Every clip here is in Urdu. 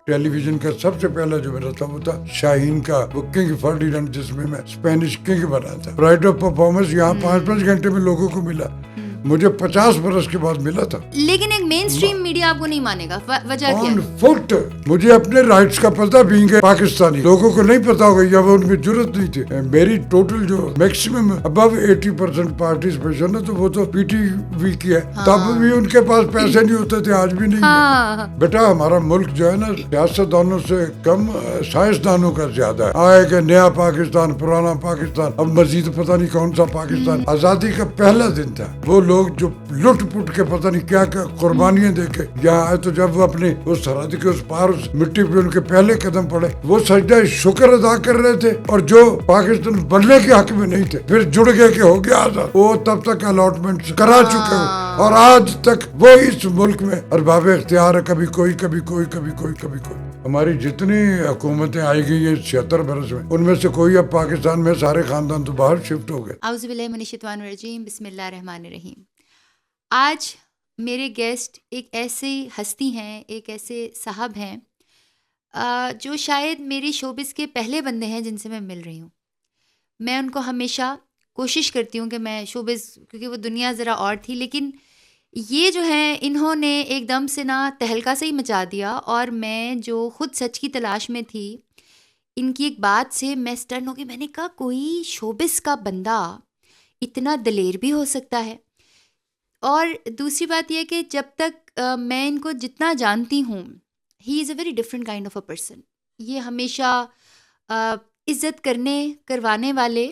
ٹیلی ویژن کا سب سے پہلا جو میرا تھا وہ تھا شاہین کا وہ کنگ فرڈینڈ، جس میں اسپینش کنگ بنا تھا. رائٹ آف پرفارمنس یہاں 5 گھنٹے میں لوگوں کو ملا، مجھے 50 برس کے بعد ملا تھا. لیکن ایک مین اسٹریم میڈیا آپ کو نہیں مانے گا، وجہ کیا ہے؟ فٹ مجھے اپنے رائٹس کا پتہ بھی ہے. پاکستانی لوگوں کو نہیں پتا ہوگا یا وہ ان کی ضرورت نہیں تھی. میری ٹوٹل جو میکسیمم ابو 80% پارٹیسپیشن ہے تو وہ تو پی ٹی وی کی ہے. تب بھی ان کے پاس پیسے نہیں ہوتے تھے، آج بھی نہیں ہے. بیٹا ہمارا ملک جو ہے نا سیاستدانوں سے کم سائنسدانوں کا زیادہ ہے. آئے کہ نیا پاکستان، پرانا پاکستان، اب مزید پتہ نہیں کون سا پاکستان. آزادی کا پہلا دن تھا، وہ لوگ جو لٹ پٹ کے پتہ نہیں کیا کیا قربانیاں دے کے یہاں آئے، تو جب وہ اپنے اس سرحد کے اس پار اس مٹی پہ ان کے پہلے قدم پڑے، وہ سجدہ شکر ادا کر رہے تھے. اور جو پاکستان بننے کے حق میں نہیں تھے پھر جڑ گئے کہ ہو گیا آزاد، وہ تب تک الاٹمنٹ کرا چکے ہوئے اور آج تک وہ اس ملک میں ارباب اختیار ہے. کبھی کوئی، کبھی کوئی، کبھی کوئی، کبھی کوئی. ہماری جتنی حکومتیں آئی گئی ہیں 76 برس میں، ان میں سے کوئی اب پاکستان میں سارے خاندان تو باہر شفٹ ہو گئے. اعوذ باللہ من الشیطان الرجیم، بسم اللہ الرحمن الرحیم. آج میرے گیسٹ ایک ایسی ہستی ہیں، ایک ایسے صاحب ہیں جو شاید میری شوبز کے پہلے بندے ہیں جن سے میں مل رہی ہوں. میں ان کو ہمیشہ کوشش کرتی ہوں کہ میں شوبز، کیونکہ وہ دنیا ذرا اور تھی، لیکن یہ جو ہیں انہوں نے ایک دم سے نا تہلکہ سے ہی مچا دیا. اور میں جو خود سچ کی تلاش میں تھی، ان کی ایک بات سے میں اسٹن ہو گئی. میں نے کہا کوئی شوبز کا بندہ اتنا دلیر بھی ہو سکتا ہے. اور دوسری بات یہ کہ جب تک میں ان کو جتنا جانتی ہوں، he is a very different kind of a person. یہ ہمیشہ عزت کروانے والے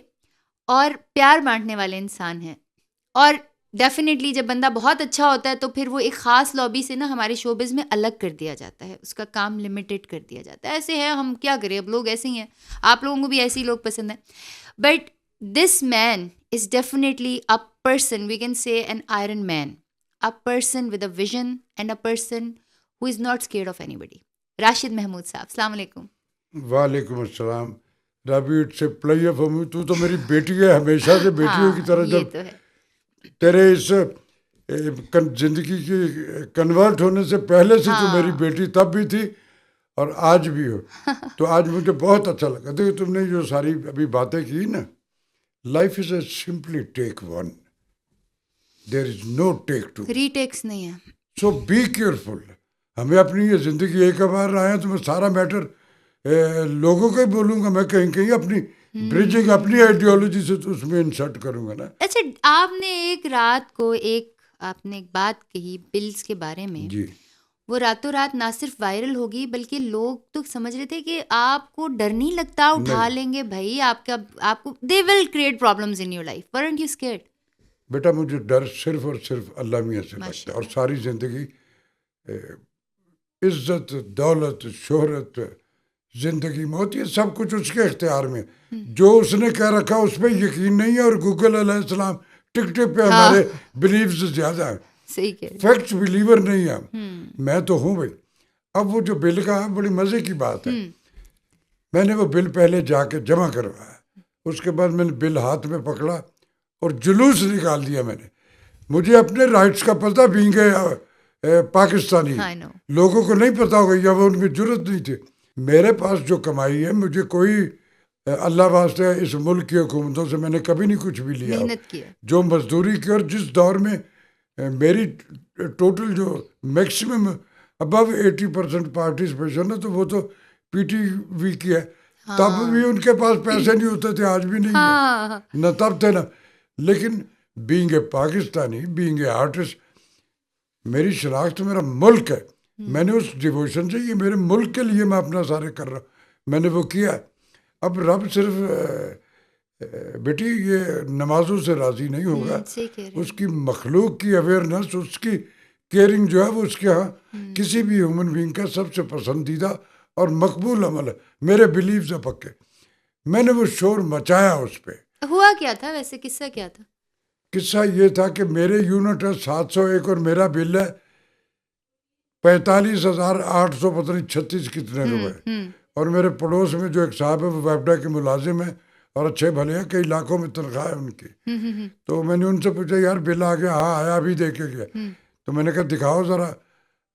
اور پیار بانٹنے والے انسان ہیں. اور ڈیفینیٹلی جب بندہ بہت اچھا ہوتا ہے تو پھر وہ ایک خاص لابی سے نا ہمارے شوبز میں الگ کر دیا جاتا ہے، اس کا کام لمیٹڈ کر دیا جاتا ہے. ایسے ہے، ہم کیا کریں، اب لوگ ایسے ہی ہیں، آپ لوگوں کو بھی ایسے ہی لوگ پسند ہیں. But this man is definitely a person, we can say an iron man, a person with a vision and a person who is not scared of anybody. Rashid Mahmood صاحب، السلام علیکم. وعلیکم السلام. Rabi it's a player for me. تو میری بیٹی ہے، ہمیشہ سے بیٹیوں کی طرح. جب تیرے اس زندگی کی کنورٹ ہونے سے پہلے سے تو میری بیٹی تب بھی تھی اور آج بھی ہو. تو آج مجھے بہت اچھا لگا. دیکھو تم نے جو ساری ابھی باتیں کی نا، life is a simply take one, there is no take two. Retakes نہیں ہے. So be careful. ہمیں اپنی یہ زندگی ایک بار آیا تو میں سارا میٹر لوگوں کو ہی بولوں گا. میں کہیں کہیں اپنی برجنگ اپنی آئیڈیالوجی سے تو اس میں انسرٹ کروں گا نا. اچھا، آپ نے ایک رات کو آپ نے ایک بات کہی بلز کے بارے میں. جی، وہ راتوں رات نہ صرف وائرل ہوگی بلکہ لوگ تو سمجھ رہے تھے کہ آپ کو ڈر نہیں لگتا، اٹھا لیں گے بھائی آپ کو، they will create problems in your life. Weren't you scared? بیٹا مجھے ڈر صرف اور صرف اللہ میاں سے لگتا ہے. اور ساری زندگی عزت، دولت، شہرت، زندگی موت، یہ سب کچھ اس کے اختیار میں. جو اس نے کہہ رکھا اس پہ یقین نہیں ہے. اور گوگل علیہ السلام ٹک ٹک پہ ہمارے بلیوز زیادہ ہیں. صحیح کہہ رہے، فیکٹس بلیور نہیں ہے. میں تو ہوں بھائی. اب وہ جو بل کا بڑی مزے کی بات ہے، میں نے وہ بل پہلے جا کے جمع کروایا. اس کے بعد میں نے بل ہاتھ میں پکڑا اور جلوس نکال دیا. میں نے مجھے اپنے رائٹس کا پتہ بھی گیا. پاکستانی لوگوں کو نہیں پتا ہوگا یا وہ ان کی ضرورت نہیں تھی. میرے پاس جو کمائی ہے، مجھے کوئی اللہ واسطے اس ملک کی حکومتوں سے میں نے کبھی نہیں کچھ بھی لیا. جو مزدوری کی اور جس دور میں میری ٹوٹل جو میکسیمم ابو 80% پارٹیسپیشن ہے تو وہ تو پی ٹی وی کی ہے. تب بھی ان کے پاس پیسے نہیں ہوتے تھے، آج بھی نہیں ہے. نہ تب تھے نا. لیکن being a Pakistani, being a artist, میری شناخت میرا ملک ہے. میں نے اس ڈیووشن سے یہ میرے ملک کے لیے میں اپنا سارے کر رہا ہوں. میں نے وہ کیا. اب رب صرف بیٹی یہ نمازوں سے راضی نہیں ہوگا. اس کی مخلوق کی اویئرنیس، اس کی کیئرنگ جو ہے وہ اس کے ہاں کسی بھی ہیومن بینگ کا سب سے پسندیدہ اور مقبول عمل ہے. میرے بلیوز ہیں پکے. میں نے وہ شور مچایا. اس پہ ہوا کیا تھا ویسے؟ قصہ کیا تھا؟ قصہ یہ تھا کہ میرے یونٹ ہے 701 اور میرا بل ہے 45,800 پتہ نہیں 36 کتنے روپے. اور میرے پڑوس میں جو ایک صاحب ہے وہ ویبڈا کے ملازم ہیں اور اچھے بھلے ہیں، کئی لاکھوں میں تنخواہ ہے ان کی. تو میں نے ان سے پوچھا یار بل آ گیا؟ ہاں آیا، ابھی دیکھے گیا. تو میں نے کہا دکھاؤ ذرا.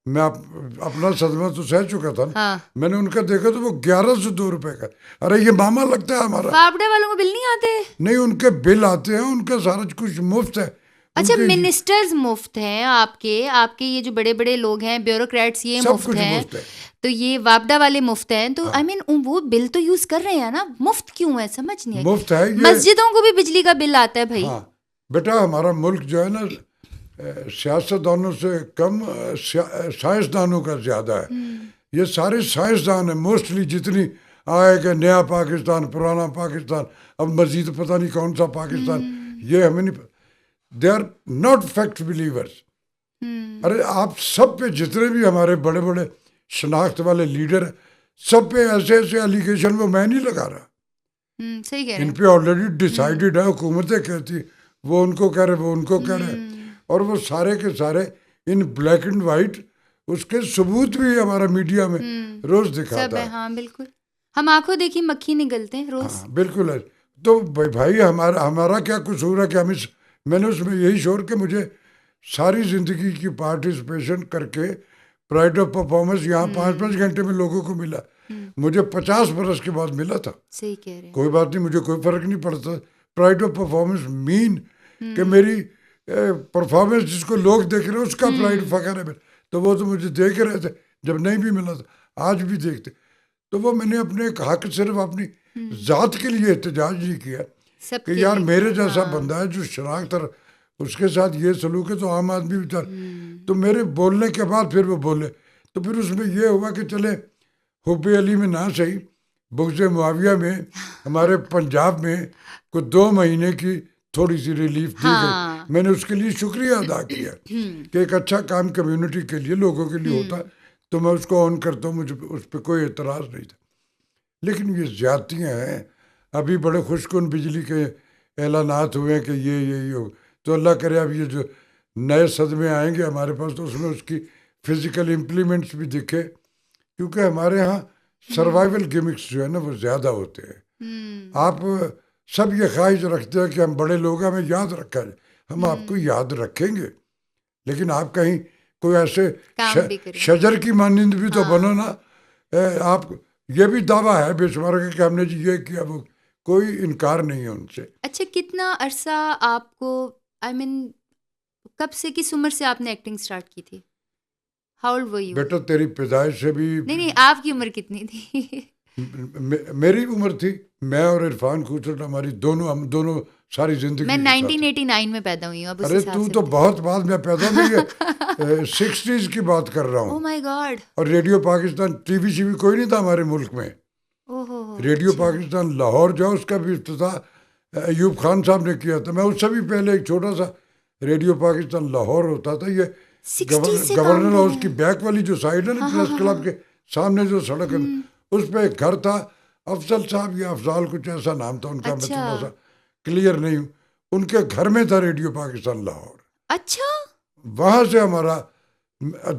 میں اپنا صدمہ تو سہ چکا تھا نا. ہاں میں نے ان کا دیکھا تو وہ 1102 روپے کا. ارے یہ ماما لگتا ہے ہمارا. واپڈا والوں کو بل نہیں آتے؟ نہیں ان کے بل آتے ہیں, ان کا سارا کچھ مفت ہے. اچھا منسٹرز مفت ہیں آپ کے یہ جو بڑے بڑے لوگ ہیں بیوروکریٹس یہ سب مفت کچھ ہیں, مفت ہے. تو یہ واپڈا والے مفت ہیں, تو آئی مین وہ بل تو یوز کر رہے ہیں نا, مفت کیوں ہے سمجھ نہیں آئی. مفت ہے یہ. مسجدوں کو بھی بجلی کا بل آتا ہے بھائی. ہاں بیٹا ہمارا ملک جو ہے نا سیاستدانوں سے کم سائنسدانوں کا زیادہ ہے. یہ سارے سائنسدان ہیں موسٹلی, جتنی آئے کہ نیا پاکستان, پرانا پاکستان, اب مزید پتہ نہیں کون سا پاکستان, یہ ہمیں نہیں. They are not fact believers. ارے آپ سب پہ جتنے بھی ہمارے بڑے بڑے شناخت والے لیڈر ہیں, سب پہ ایسے ایسے ایلیگیشن وہ میں نہیں لگا رہا. صحیح کہہ رہے ان ہیں. پہ آلریڈی ڈیسائیڈڈ ہے, حکومتیں کہتی وہ ان کو کہہ رہے وہ ان کو کہہ رہے, اور وہ سارے کے سارے ان بلیک اینڈ وائٹ, اس کے ثبوت بھی ہمارا میڈیا میں روز دکھاتا ہے. ہاں بالکل, ہم آنکھوں دیکھی مکھی نگلتے ہیں روز. بالکل ہے. تو بھائی ہمارا کیا قصور ہے کہ ہم میں نے اس میں یہی شور کہ مجھے ساری زندگی کی پارٹیسپیشن کر کے پرائڈ آف پرفارمنس یہاں 5 گھنٹے میں لوگوں کو ملا, مجھے 50 برس کے بعد ملا تھا. صحیح کہہ رہے ہیں. کوئی بات نہیں, مجھے کوئی فرق نہیں پڑتا. پرائڈ آف پرفارمنس مین کہ میری پرفارمنس جس کو لوگ دیکھ رہے ہیں اس کا پرائڈ فخر ہے. تو وہ تو مجھے دیکھ رہے تھے جب نہیں بھی ملا تھا, آج بھی دیکھتے. تو وہ میں نے اپنے ایک حق صرف اپنی ذات کے لیے احتجاج نہیں کیا کہ یار میرے جیسا بندہ ہے جو شناخت اس کے ساتھ یہ سلوک ہے, تو عام آدمی بھی تو میرے بولنے کے بعد پھر وہ بولے. تو پھر اس میں یہ ہوا کہ چلے حب علی میں نہ صحیح, بغض معاویہ میں ہمارے پنجاب میں کوئی 2 مہینے کی تھوڑی سی ریلیف دی گئی. میں نے اس کے لیے شکریہ ادا کیا کہ ایک اچھا کام کمیونٹی کے لیے, لوگوں کے لیے ہوتا, تو میں اس کو آن کرتا ہوں, مجھے اس پہ کوئی اعتراض نہیں تھا. لیکن یہ زیادتیاں ہیں. ابھی بڑے خوش کن بجلی کے اعلانات ہوئے ہیں کہ یہ ہو, تو اللہ کرے اب یہ جو نئے صدمے آئیں گے ہمارے پاس تو اس میں اس کی فزیکل امپلیمنٹس بھی دکھے, کیونکہ ہمارے ہاں سروائیول گیمکس جو ہے نا وہ زیادہ ہوتے ہیں. آپ سب یہ خواہش رکھتے ہیں کہ ہم بڑے لوگ ہیں, ہمیں یاد رکھا جائے. ہم آپ کو یاد رکھیں گے, لیکن آپ کہیں کوئی ایسے شجر کی مانند بھی تو بنو نا. آپ یہ بھی دعویٰ ہے بے شمار کہ ہم نے جی یہ کیا, وہ کوئی انکار نہیں ہے ان سے. اچھا کتنا عرصہ آپ کو, آئی مین کب سے, کس عمر سے آپ نے ایکٹنگ سٹارٹ کی تھی؟ How old were you? بیٹا تیری پیدائش سے بھی نہیں آپ کی عمر کتنی تھی؟ میری عمر تھی, میں اور عرفان خوسٹ ہماری ہم دونوں ساری زندگی. میں 1989 میں پیدا ہوئی ہوں. ارے تو بہت بعد میں پیدا ہوئی ہے, 60s کی بات کر رہا ہوں. او مائی گاڈ. اور ریڈیو پاکستان ٹی وی شی وی کوئی نہیں تھا ہمارے ملک میں. ریڈیو پاکستان لاہور جو اس کا بھی افتتاح ایوب خان صاحب نے کیا تھا. میں اس سے بھی پہلے ایک چھوٹا سا ریڈیو پاکستان لاہور ہوتا تھا, یہ گورنر ہاؤس کی بیک والی جو سائڈ ہے نا پریس کلب کے سامنے جو سڑک ہے, اس پہ ایک گھر تھا. افضل صاحب یا افضال کچھ ایسا نام تھا ان کا, میں تھوڑا سا کلیئر نہیں ہوں. ان کے گھر میں تھا ریڈیو پاکستان لاہور. اچھا وہاں سے ہمارا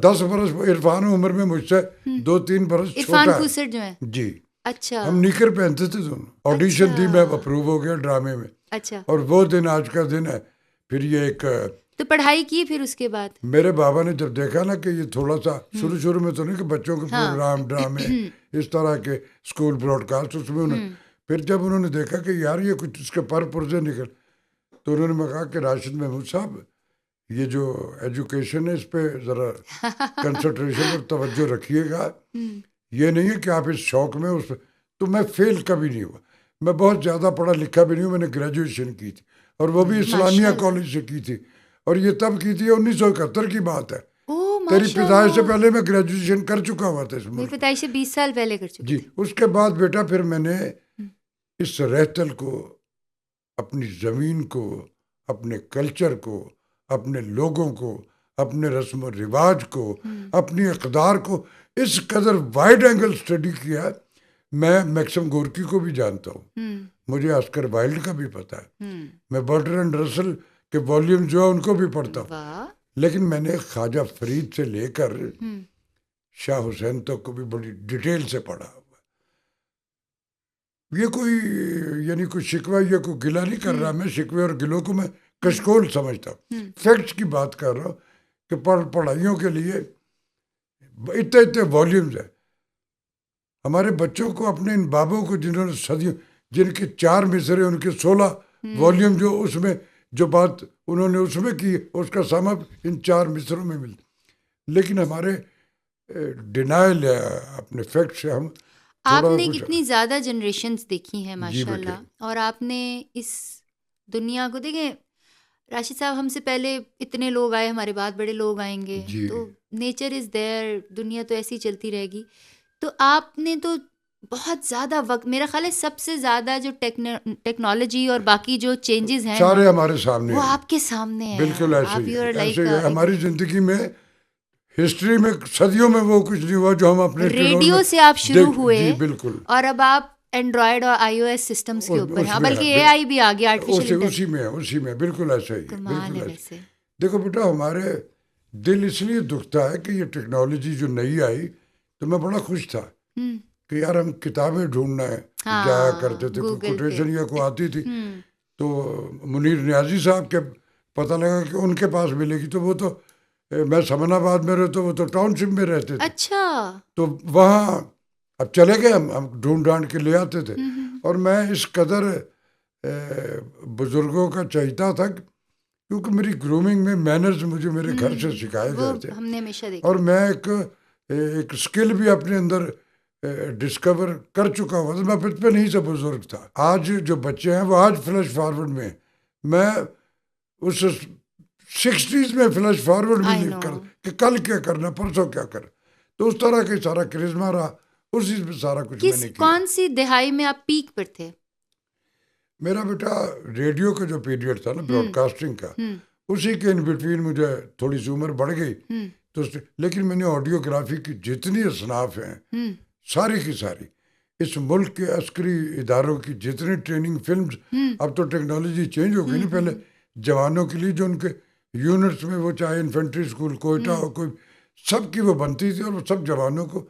10 برس عرفان عمر میں مجھ سے 2-3 برس چھوٹا ہے. جی اچھا. ہم نیکر پہنتے تھے دونوں. آڈیشن دی, میں اپروو ہو گیا ڈرامے میں. اچھا. اور وہ دن آج کا دن ہے. پھر یہ ایک تو پڑھائی کی پھر اس کے بعد میرے بابا نے جب دیکھا نا کہ یہ تھوڑا سا شروع میں تو نہیں کہ بچوں کے پروگرام ڈرامے اس طرح کے اسکول براڈ کاسٹ, اس میں پھر جب انہوں نے دیکھا کہ یار یہ کچھ اس کے پرزے نکل, تو انہوں نے کہا کہ راشد محمود صاحب یہ جو ایجوکیشن ہے اس پہ ذرا کنسنٹریشن اور توجہ رکھیے گا. یہ نہیں ہے کہ آپ اس شوق میں اس پہ. تو میں فیل کبھی نہیں ہوا. میں بہت زیادہ پڑھا لکھا بھی نہیں ہوں. میں نے گریجویشن کی تھی اور وہ بھی اسلامیہ کالج سے کی تھی, اور یہ تب کی تھی 1971 کی بات ہے. تیری پیدائش سے پہلے میں گریجویشن کر چکا ہوا تھا. میری پیدائش سے 20 سال پہلے کر چکا. جی. اس کے بعد بیٹا پھر میں نے اس رہتل کو, اپنی زمین کو, اپنے کلچر کو, اپنے لوگوں کو, اپنے رسم و رواج کو, اپنی اقدار کو اس قدر وائڈ اینگل اسٹڈی کیا. میں میکسم گورکی کو بھی جانتا ہوں, مجھے آسکر وائلڈ کا بھی پتا ہے, میں برٹرینڈ رسل کے والیوم جو ہے ان کو بھی پڑھتا ہوں. لیکن میں نے خواجہ فرید سے لے کر شاہ حسین تک کو بھی بڑی ڈیٹیل سے پڑھا ہوا. یہ کوئی یعنی کوئی شکوہ یا کوئی گلہ نہیں کر رہا. میں شکوے اور گلوں کو میں کشکول سمجھتا ہوں. فیکٹس کی بات کر رہا ہوں کہ پڑھائیوں کے لیے اتنے والیومز ہیں. ہمارے بچوں کو اپنے ان بابوں کو جنہوں نے صدیوں، جن کے 4 مصرے ان کے 16 والیوم، جو اس میں جو بات انہوں نے اس میں کی اس کا سم اپ ان 4 مصروں میں ملتا. لیکن ہمارے ڈینائل ہے اپنے فیکٹ سے. ہم آپ نے کتنی زیادہ جنریشنز دیکھی ہیں ماشاء اللہ، اور آپ نے اس دنیا کو دیکھیں. راشد صاحب، ہم سے پہلے اتنے لوگ آئے، ہمارے بعد بڑے لوگ آئیں گے، تو نیچر از دیئر، دنیا تو ایسی چلتی رہے گی. تو آپ نے تو بہت زیادہ وقت، میرا خیال ہے سب سے زیادہ جو ٹیکنالوجی اور باقی جو چینجز ہیں سارے ہمارے سامنے وہ آپ کے سامنے ہیں. بالکل ایسے ہی. ہماری زندگی میں ہسٹری میں صدیوں میں وہ کچھ نہیں ہوا جو ہم اپنے ریڈیو سے آپ شروع ہوئے، بالکل، اور اب آپ اینڈرائڈ اور آئی او ایس سسٹمز کے اوپر ہیں، بلکہ اے آئی بھی آ گیا، اسی میں بالکل ایسا ہی. کمال ہے. ویسے دیکھو بیٹا، ہمارے دل اس لیے دکھتا ہے کہ یہ ٹیکنالوجی جو نئی آئی تو میں بڑا خوش تھا کہ یار ہم کتابیں ڈھونڈنا ہے جایا کرتے تھے، کوٹیشن یا کو آتی تھی تو منیر نیازی صاحب کے پتہ لگا کہ ان کے پاس ملے گی. تو وہ تو میں سمن آباد میں رہتا، وہ تو ٹاؤن شپ میں رہتے تھے. اچھا. تو وہاں اب چلے گئے، ہم ڈھونڈ ڈھانڈ کے لے آتے تھے. اور میں اس قدر بزرگوں کا چاہتا تھا کیونکہ میری گرومنگ میں مینرز مجھے میرے گھر سے سکھائے گئے تھے، ہم نے ہمیشہ دیکھا. اور میں ایک اسکل بھی اپنے اندر ڈسکور کر چکا ہوا تھا. میں بچپن ہی سے بزرگ تھا. آج جو بچے ہیں وہ آج فلیش فارورڈ میں، میں اس 60s میں فلیش فارورڈ بھی نہیں کر کہ کل کیا کرنا، پرسوں کیا کرنا. تو اس طرح کا سارا کرشمہ رہا، اسی میں سارا کچھ میں نے کیا. کون سی دہائی میں آپ پیک پر تھے؟ میرا بیٹا ریڈیو کا جو پیریڈ تھا نا، براڈ کاسٹنگ کا، اسی کے ان بٹوین مجھے تھوڑی سی عمر بڑھ گئی تو لیکن میں نے آڈیوگرافی کی جتنی اصناف ہیں ساری کی ساری، اس ملک کے عسکری اداروں کی جتنی ٹریننگ فلمز، اب تو ٹیکنالوجی چینج ہو گئی نا. پہلے جوانوں کے لیے جو ان کے یونٹس میں، وہ چاہے انفینٹری اسکول کوئٹہ ہو، کوئی سب کی وہ بنتی تھی، اور وہ سب جوانوں کو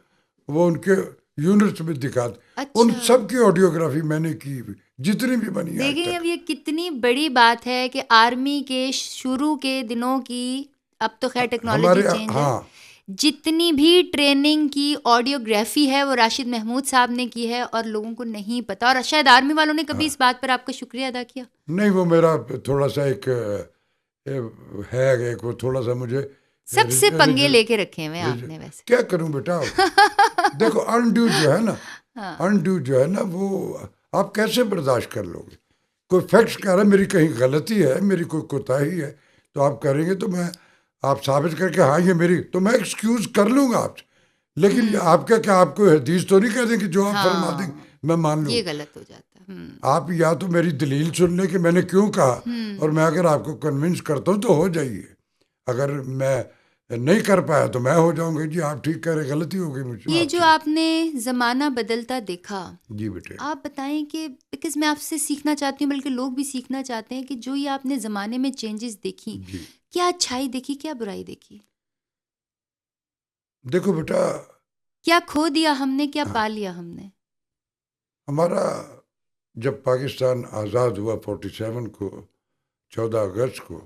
وہ ان کے یونٹس میں دکھاتے. ان سب کی آڈیوگرافی میں نے کی جتنی بھی بنی. دیکھیں اب یہ کتنی بڑی بات ہے کہ آرمی کے شروع کے دنوں کی، اب تو خیر ٹیکنالوجی چینج ہے، جتنی بھی ٹریننگ کی آڈیوگرافی ہے وہ راشد محمود صاحب نے کی ہے، اور لوگوں کو نہیں پتا. اور شاید آرمی والوں نے کبھی اس بات پر آپ کا شکریہ ادا کیا نہیں. وہ میرا تھوڑا سا ایک ہے، ایک وہ تھوڑا سا مجھے سب سے پنگے لے کے رکھے ہوئے آپ نے. ویسے کیا کروں بیٹا، دیکھو انڈیو جو ہے نا، انڈیو جو ہے نا، وہ آپ کیسے برداشت کر لو گے؟ کوئی فیکٹس کہہ رہا ہے میری کہیں غلطی ہے، میری کوئی کوتاہی ہے تو آپ کریں گے، تو میں آپ ثابت کر کے ہاں یہ میری، تو میں ایکسکیوز کر لوں گا آپ سے. لیکن آپ کیا آپ کو حدیث تو نہیں کہہ دیں کہ جو آپ فرما دیں میں مان لوں؟ یہ غلط ہو جاتا ہے. آپ یا تو میری دلیل سن لیں کہ میں نے کیوں کہا، اور میں اگر آپ کو کنونس کرتا ہوں تو ہو جائیے. اگر میں نہیں کر پایا تو میں ہو جاؤں گا جی آپ ٹھیک کہہ رہے، غلطی ہو گئی مجھ سے. یہ جو آپ نے زمانہ بدلتا دیکھا، جی بیٹے آپ بتائیں کہ بیکاز میں آپ سے سیکھنا چاہتی ہوں، بلکہ لوگ بھی سیکھنا چاہتے ہیں کہ جو یہ آپ نے زمانے میں چینجز دیکھی، کیا اچھائی دیکھی، کیا برائی دیکھی؟ دیکھو بیٹا، کیا کھو دیا ہم نے، کیا پا لیا ہم نے؟ ہمارا جب پاکستان آزاد ہوا 47 کو، 14 اگست کو،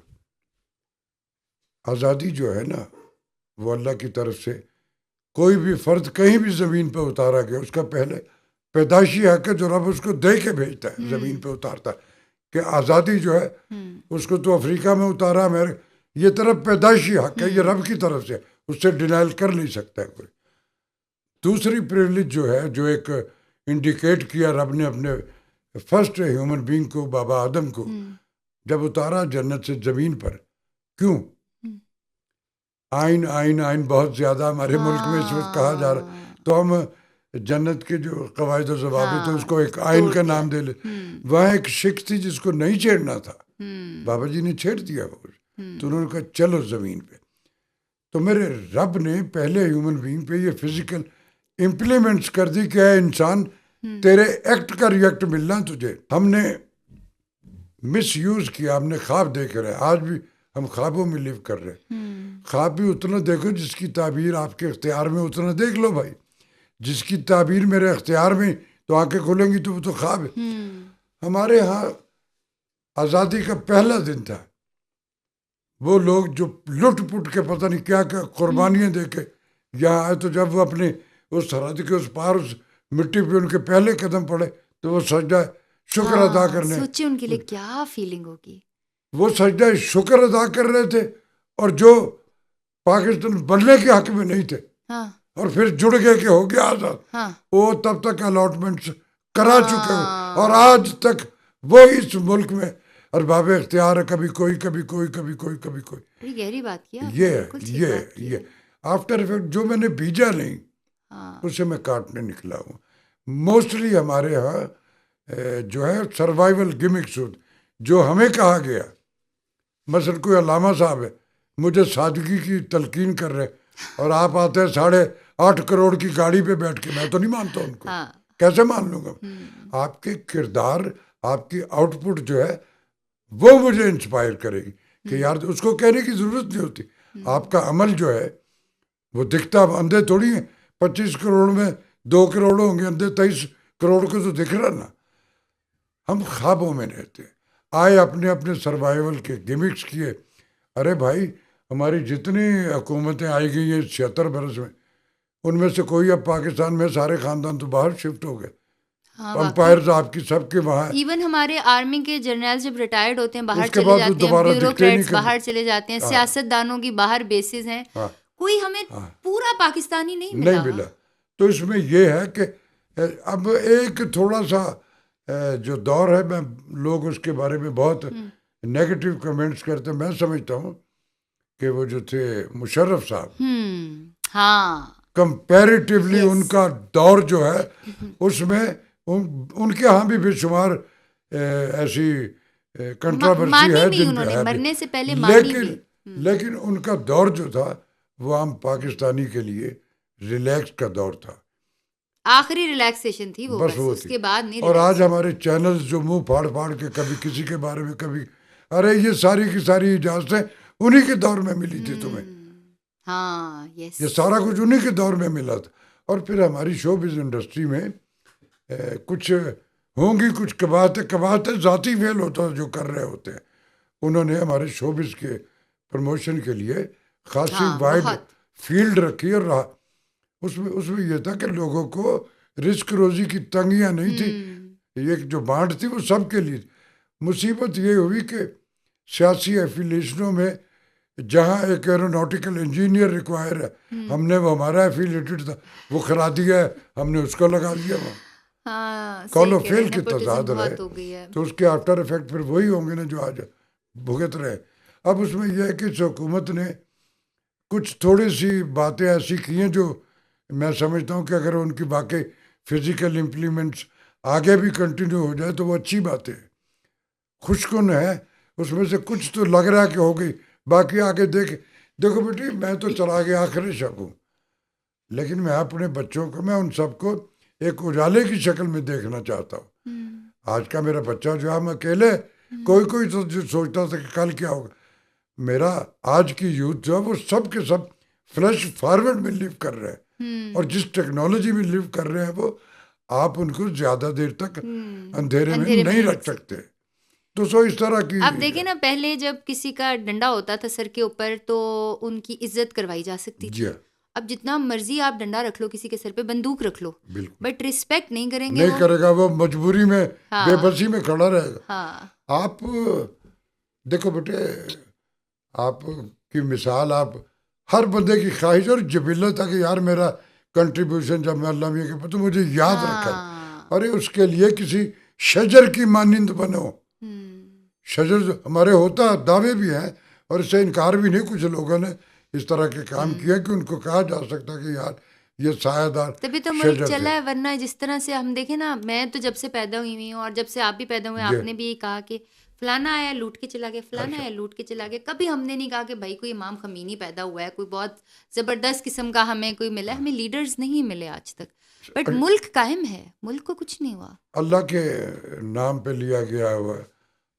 آزادی جو ہے نا وہ اللہ کی طرف سے کوئی بھی فرد کہیں بھی زمین پہ اتارا گیا، اس کا پہلے پیدائشی حق ہے جو رب اس کو دے کے بھیجتا ہے، زمین پہ اتارتا ہے کہ آزادی جو ہے اس کو تو افریقہ میں اتارا، یہ طرف پیدائشی حق ہے، یہ رب کی طرف سے، اس سے ڈینائل کر نہیں سکتا ہے کوئی. دوسری پریولیج جو ہے، جو ایک انڈیکیٹ کیا رب نے اپنے فرسٹ ہیومن بینگ کو، بابا آدم کو، جب اتارا جنت سے زمین پر. کیوں؟ آئین آئین آئین بہت زیادہ ہمارے ملک میں اس وقت کہا جا رہا، تو ہم جنت کے جو قواعد و ضوابط ہیں اس کو ایک آئین کا نام دے لے. وہاں ایک شخص تھی جس کو نہیں چھیڑنا تھا، بابا جی نے چھیڑ دیا وہ، تو انہوں نے کہا چلو زمین پہ. تو میرے رب نے پہلے ہیومن بینگ پہ یہ فزیکل امپلیمنٹس کر دی کہ اے انسان تیرے ایکٹ کا ریئیکٹ ملنا تجھے. ہم نے مس یوز کیا، ہم نے خواب دیکھ رہے، آج بھی ہم خوابوں میں لیو کر رہے. خواب بھی اتنا دیکھو جس کی تعبیر آپ کے اختیار میں، اتنا دیکھ لو بھائی. جس کی تعبیر میرے اختیار میں تو آنکھیں کھولیں گی تو وہ تو خواب ہے. ہمارے ہاں آزادی کا پہلا دن تھا، وہ لوگ جو لٹ پٹ کے پتہ نہیں کیا کیا قربانیاں دے کے یہاں آئے تو جب وہ اپنی اس سرحد کے اس پار اس مٹی پہ ان کے پہلے قدم پڑے تو وہ سجدہ شکر ادا کرنے, سوچے ان کے لیے کیا فیلنگ ہوگی. وہ سجدہ شکر ادا کر رہے تھے, اور جو پاکستان بننے کے حق میں نہیں تھے اور پھر جڑ گئے کہ ہو گیا آزاد, وہ تب تک الاٹمنٹس کرا چکے ہوئے, اور آج تک وہ اس ملک میں ارباب اختیار ہے, کبھی کوئی کبھی کوئی کبھی کوئی کبھی کوئی. بڑی گہری بات کیا. یہ آفٹر افیکٹ جو میں نے بیجا نہیں اسے میں کاٹنے نکلا ہوں. موسٹلی ہمارے ہاں جو ہے سروائیول گمکس ہوتے جو ہمیں کہا گیا, مثلا کوئی علامہ صاحب ہے مجھے سادگی کی تلقین کر رہے اور آپ آتے ہیں 8.5 کروڑ کی گاڑی پہ بیٹھ کے, میں تو نہیں مانتا ان کو, کیسے مان لوں گا. آپ کے کردار, آپ کی آؤٹ پٹ جو ہے وہ مجھے انسپائر کرے گی کہ یار اس کو کہنے کی ضرورت نہیں ہوتی. آپ کا عمل جو ہے وہ دکھتا, اندھے تھوڑی ہیں, 25 کروڑ میں 2 کروڑ ہوں گے, اندھے 23 کروڑ کو تو دکھ رہا نا. ہم خوابوں میں رہتے ہیں, آئے اپنے اپنے سروائیول کے گمکس کیے. ارے بھائی ہماری جتنی حکومتیں آئی گئی ہیں 76 برس میں, ان میں سے کوئی اب پاکستان میں سارے خاندان تو باہر شفٹ ہو گئے. امپائرز آپ کی سب کے وہاں, ایون ہمارے آرمی کے جنرل جب ریٹائرڈ ہوتے ہیں باہر چلے جاتے ہیں, بیوروکریٹس باہر چلے جاتے ہیں, سیاست دانوں کی باہر بیسز ہیں, کوئی ہمیں پورا پاکستانی نہیں ملا. تو اس میں یہ ہے کہ اب ایک تھوڑا سا جو دور ہے, میں لوگ اس کے بارے میں بہت نیگیٹو کمنٹس کرتے ہیں. میں سمجھتا ہوں کہ وہ جو تھے مشرف صاحب, کمپیریٹیولی ان کا دور جو ہے اس میں ان کے ہاں بھی بے شمار ایسی کنٹراورسی ہے جن پہ مرنے سے پہلے, لیکن ان کا دور جو تھا وہ عام پاکستانی کے لیے ریلیکس کا دور تھا, آخری ریلیکسیشن تھی وہ, بس اس کے بعد نہیں. اور آج ہمارے چینلز جو منہ پھاڑ پھاڑ کے کبھی کسی کے بارے میں, کبھی ارے یہ ساری کی ساری اجازتیں انہی کے دور میں ملی تھی تمہیں, یہ سارا کچھ انہی کے دور میں ملا تھا. اور پھر ہماری شوبز انڈسٹری میں کچھ ہوں گی کچھ کباہتیں ذاتی فیل ہوتا جو کر رہے ہوتے ہیں. انہوں نے ہمارے شوبز کے پروموشن کے لیے خاصی وائڈ فیلڈ رکھی, اور رہا اس میں یہ تھا کہ لوگوں کو رزق روزی کی تنگیاں نہیں تھی, یہ جو بانٹ تھی وہ سب کے لیے. مصیبت یہ ہوئی کہ سیاسی ایفیلیشنوں میں جہاں ایک ایروناٹیکل انجینئر ریکوائر ہے, ہم نے وہ ہمارا ایفیلیٹڈ تھا وہ کرا دیا ہے, ہم نے اس کو لگا دیا وہاں. کال و فیل کی تضاد رہے, تو اس کے آفٹر افیکٹ پھر وہی ہوں گے نا جو آج بھگت رہے. اب اس میں یہ ہے کہ اس حکومت نے کچھ تھوڑی سی باتیں ایسی کی ہیں جو میں سمجھتا ہوں کہ اگر ان کی واقعی فزیکل امپلیمنٹس آگے بھی کنٹینیو ہو جائے تو وہ اچھی بات ہے, خوشکن ہے. اس میں سے کچھ تو لگ رہا ہے کہ ہو گئی, باقی آگے دیکھو بیٹی, میں تو چلا گیا آخر شب ہوں, لیکن میں اپنے بچوں کو, میں ان سب کو ایک اجالے کی شکل میں دیکھنا چاہتا ہوں. آج کا میرا بچہ جو ہے, ہم اکیلے, کوئی تو سوچتا تھا کہ کل کیا ہوگا. میرا آج کی یوتھ جو ہے وہ سب کے سب فلیش فارورڈ میں لیو کر رہے ہیں, اور جس ٹیکنالوجی میں لیو کر رہے ہیں وہ آپ ان کو زیادہ دیر تک اندھیرے میں نہیں رکھ سکتے. تو سو اس طرح کی, اب دیکھیں نا, پہلے جب کسی کا ڈنڈا ہوتا تھا سر کے اوپر تو ان کی عزت کروائی جا سکتی تھی. اب جتنا مرضی آپ ڈنڈا رکھ لو, کسی کے سر پہ بندوق رکھ لو, بٹ ریسپیکٹ نہیں کریں گے, نہیں کرے گا, وہ مجبوری میں بے بسی میں کھڑا رہے گا. آپ دیکھو بیٹے, آپ کی مثال, آپ ہر بندے کی خواہش اور جبلت ہے کہ یار میرا کنٹریبیوشن جب میں اللہ کے پتہ مجھے یاد رکھا, ارے اس کے لیے کسی شجر کی مانند بنو. شجر ہمارے ہوتا دعوے بھی ہیں اور اس سے انکار بھی نہیں, کچھ لوگوں نے اس طرح کے کام کیا کہ ان کو کہا جا سکتا کہ یار یہ سایہ دار, تبھی تو ملک چلا ہے. ورنہ جس طرح سے ہم دیکھیں نا, میں تو جب سے پیدا ہوئی ہوں اور جب سے آپ بھی پیدا ہوئے, آپ نے بھی کہا کہ فلانا آیا لوٹ کے چلا گیا, فلانا آیا لوٹ کے چلا گیا. کبھی ہم نے نہیں کہا کہ بھائی کوئی امام خمینی پیدا ہوا ہے, کوئی بہت زبردست قسم کا ہمیں کوئی ملا. ہمیں لیڈرز نہیں ملے آج تک, بٹ ملک قائم ہے, ملک کو کچھ نہیں ہوا. اللہ کے نام پہ لیا گیا ہوا ہے,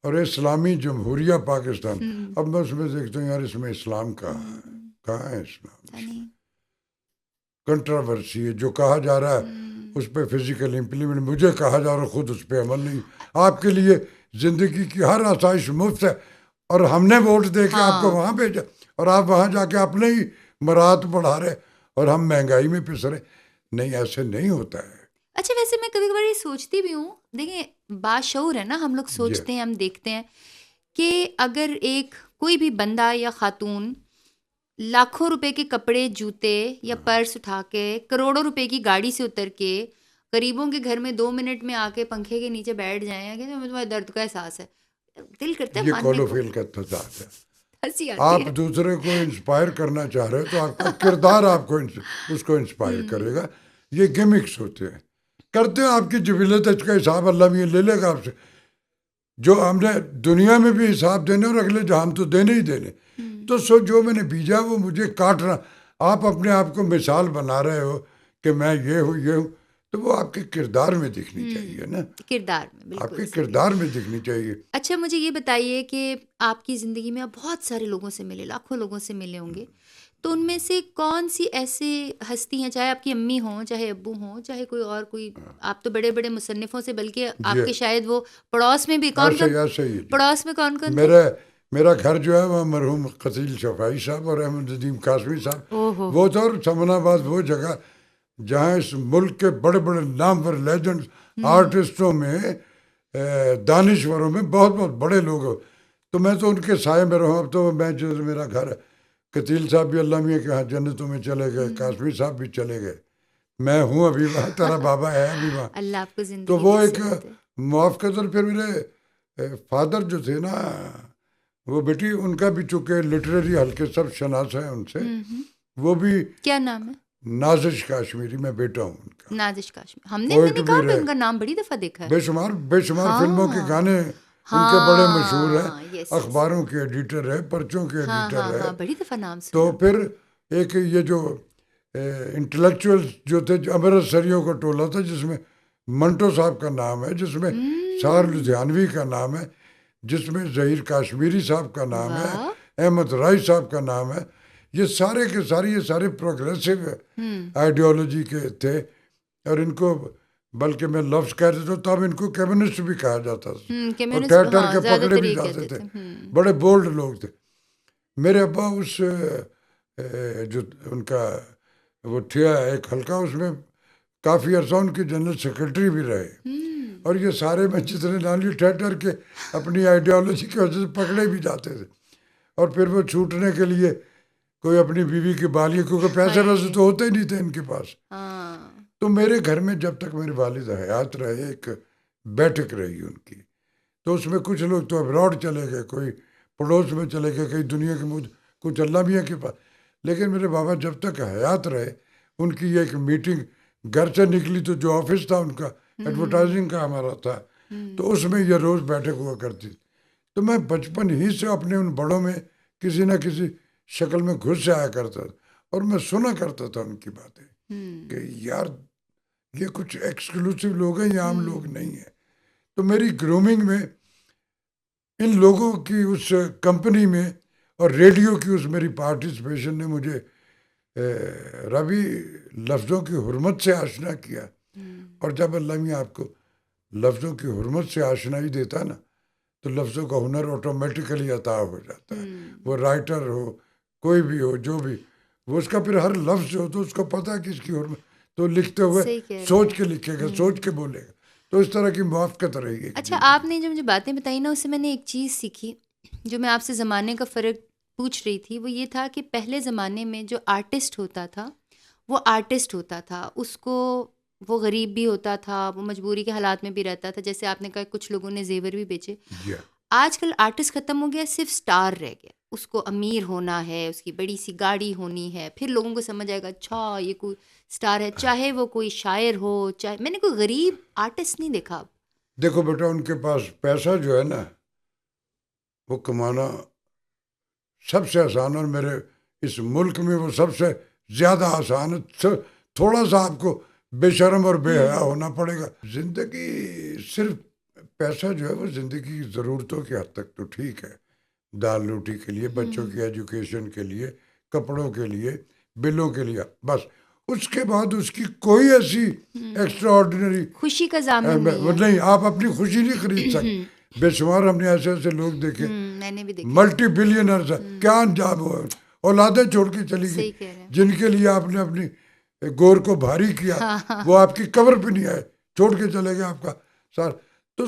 اور اسلامی جمہوریہ پاکستان. اب میں اس میں دیکھتا ہوں یار اس میں اسلام کہاں ہے اسلام. کنٹراورسی ہے, جو کہا جا رہا ہے اس پہ فزیکل امپلیمنٹ, مجھے کہا جا رہا خود اس پہ عمل نہیں. آپ کے لیے زندگی کی ہر آسائش مفت ہے, اور ہم نے ووٹ دے کے آپ کو وہاں بھیجا, اور آپ وہاں جا کے اپنے ہی مراد بڑھا رہے. اور ہم مہنگائی میں پس رہے. نہیں، ایسے نہیں ہوتا ہے. اچھا ویسے میں کبھی کبھار یہ سوچتی بھی ہوں، دیکھیں باشعور ہے نا ہم لوگ، سوچتے ہیں، ہم دیکھتے ہیں کہ اگر ایک کوئی بھی بندہ یا خاتون لاکھوں روپے کے کپڑے، جوتے یا پرس اٹھا کے کروڑوں روپے کی گاڑی سے اتر کے غریبوں کے گھر میں 2 منٹ میں آ کے پنکھے کے نیچے بیٹھ جائیں کہ تمہیں درد کا احساس ہے، دل کرتا ہے یہ ماننے کو. کولوفیل کا تضاد ہے. ہنسی آتی آپ ہے. دوسرے کو انسپائر کرنا چاہ رہے ہو تو آپ کا کردار آپ کو اس کو انسپائر کرے گا. یہ گیمکس ہوتے ہیں، کرتے ہیں آپ کی جبلت کا حساب اللہ بھی لے لے گا آپ سے. جو ہم نے دنیا میں بھی حساب دینے اور اگلے جہان تو دینے ہی دینے. تو جو میں نے بیجا وہ مجھے کاٹنا. آپ اپنے آپ کو مثال بنا رہے ہو کہ میں یہ ہوں تو وہ آپ کے کردار میں دکھنی چاہیے نا. کردار میں بالکل آپ کے کردار میں دکھنی چاہیے. اچھا مجھے یہ بتائیے کہ آپ کی زندگی میں آپ بہت سارے لوگوں سے ملے، لاکھوں لوگوں سے ملے ہوں گے، تو ان میں سے کون سی ایسی ہستی ہیں، چاہے آپ کی امی ہوں، چاہے ابو ہوں، چاہے کوئی اور کوئی، آپ تو بڑے بڑے مصنفوں سے، بلکہ آپ کے شاید وہ پڑوس میں بھی کون پڑوس میں کون کون میرا گھر جو ہے وہ مرحوم قتیل شفاعی صاحب اور احمد ندیم قاسمی صاحب وہ تھا. اور سمن آباد وہ جگہ جہاں اس ملک کے بڑے بڑے نامور لیجنڈ آرٹسٹوں میں، دانشوروں میں بہت بہت بڑے لوگ ہو. تو میں تو ان کے سائے میں رہا. اب تو میں جو میرا گھر ہے، قتیل صاحب بھی اللہ میاں کے ہاں جنتوں میں چلے گئے، قاسمی صاحب بھی چلے گئے، میں ہوں ابھی وہاں، تیرا بابا ہے ابھی وہاں. اللہ آپ کو زندگی تو وہ ایک موافقت. اور پھر میرے فادر جو تھے نا، وہ بیٹی ان کا بھی چونکہ لٹریری ہلکے سب شناس ہیں ان سے. وہ بھی کیا نام ہے؟ نازش کاشمیری. میں بیٹا ہوں ان کا. نازش کاشمیری. ہم نے کہا کہ ان کا نام بڑی دفعہ دیکھا ہے. بے شمار فلموں کے گانے ان کے بڑے مشہور ہیں. اخباروں کے ایڈیٹر ہے، پرچوں کے ایڈیٹر ہے. بڑی دفعہ نام سنا. تو پھر ایک یہ جو انٹلیکچوئل جو تھے، امرتسریوں کا ٹولہ تھا، جس میں منٹو صاحب کا نام ہے، جس میں سار لدھیانوی کا نام ہے، جس میں ظہیر کاشمیری صاحب کا نام ہے، احمد رائی صاحب کا نام ہے. یہ سارے کے سارے یہ سارے پروگریسو آئیڈیالوجی کے تھے. اور ان کو بلکہ میں لفظ کہہ دیتا ہوں، تب ان کو کمیونسٹ بھی کہا جاتا تھا، اور ٹھہر کے پکڑے بھی جاتے تھے. بڑے بولڈ لوگ تھے. میرے ابا اس جو ان کا وہ تھیا ایک حلقہ، اس میں کافی عرصہ ان کے جنرل سیکرٹری بھی رہے. اور یہ سارے میں جتنے نالی ٹھہر کے اپنی آئیڈیالوجی کی وجہ سے پکڑے بھی جاتے تھے. اور پھر وہ چھوٹنے کے لیے کوئی اپنی بیوی کی بالی، کیونکہ پیسے ویسے تو ہوتے ہی نہیں تھے ان کے پاس. تو میرے گھر میں جب تک میری والدہ حیات رہے ایک بیٹھک رہی ان کی. تو اس میں کچھ لوگ تو ابراڈ چلے گئے، کوئی پڑوس میں چلے گئے، کئی دنیا کے کچھ اللہ میاں کے پاس. لیکن میرے بابا جب تک حیات رہے، ان کی ایک میٹنگ گھر سے نکلی تو جو آفس تھا ان کا ایڈورٹائزنگ کا ہمارا تھا، تو اس میں یہ روز بیٹھک ہوا کرتی تھی. تو میں بچپن ہی سے اپنے ان بڑوں میں کسی نہ کسی شکل میں گھس سے آیا کرتا تھا. اور میں سنا کرتا تھا ان کی باتیں کہ یار یہ کچھ ایکسکلوسیو لوگ ہیں، یہ عام لوگ نہیں ہیں. تو میری گرومنگ میں ان لوگوں کی اس کمپنی میں اور ریڈیو کی اس میری پارٹیسپیشن نے مجھے ربی لفظوں کی حرمت سے آشنا کیا. اور جب اللہ میاں آپ کو لفظوں کی حرمت سے آشنائی دیتا نا، تو لفظوں کا ہنر آٹومیٹیکلی عطا ہو جاتا ہے. وہ رائٹر ہو، کوئی بھی ہو، جو بھی، وہ اس کا پھر ہر لفظ جو ہو تو اس کو پتہ کہ اس کی حرمت، تو لکھتے ہوئے سوچ کے لکھے گا، سوچ کے بولے گا. تو اس طرح کی موافقت رہی ہے. اچھا آپ نے جو مجھے باتیں بتائی نا، اس سے میں نے ایک چیز سیکھی جو میں آپ سے زمانے کا فرق پوچھ رہی تھی. وہ یہ تھا کہ پہلے زمانے میں جو آرٹسٹ ہوتا تھا وہ آرٹسٹ ہوتا تھا، اس کو وہ غریب بھی ہوتا تھا، وہ مجبوری کے حالات میں بھی رہتا تھا. جیسے آپ نے کہا کچھ لوگوں نے زیور بھی بیچے. آج کل آرٹسٹ ختم ہو گیا، صرف سٹار رہ گیا. اس کو امیر ہونا ہے، اس کی بڑی سی گاڑی ہونی ہے، پھر لوگوں کو سمجھ آئے گا اچھا یہ کوئی سٹار ہے، چاہے وہ کوئی شاعر ہو، چاہے. میں نے کوئی غریب آرٹسٹ نہیں دیکھا. دیکھو بیٹا، ان کے پاس پیسہ جو ہے نا وہ کمانا سب سے آسان، اور میرے اس ملک میں وہ سب سے زیادہ آسان ہے. تھوڑا سا آپ کو بے شرم اور بے حیا ہونا پڑے گا. زندگی صرف پیسہ جو ہے وہ زندگی کی ضرورتوں کی حد تک تو ٹھیک ہے، دال روٹی کے لیے، بچوں کی ایجوکیشن کے لیے، کپڑوں کے لیے، بلوں کے لیے، بس. اس کے بعد اس کی کوئی ایسی ایکسٹرا آرڈینری خوشی کا ضامن نہیں. آپ اپنی خوشی نہیں خرید سکتے. بے شمار ہم نے ایسے ایسے لوگ دیکھے، میں نے بھی دیکھے، ملٹی بلینرز، کیا انجام ہوا اولادیں چھوڑ کے چلی صحیح گئی کہہ رہے ہیں. جن کے لیے آپ نے اپنی گور کو بھاری کیا, وہ آپ کی قبر پہ نہیں آئے, چھوڑ کے چلے گئے آپ کا سار. تو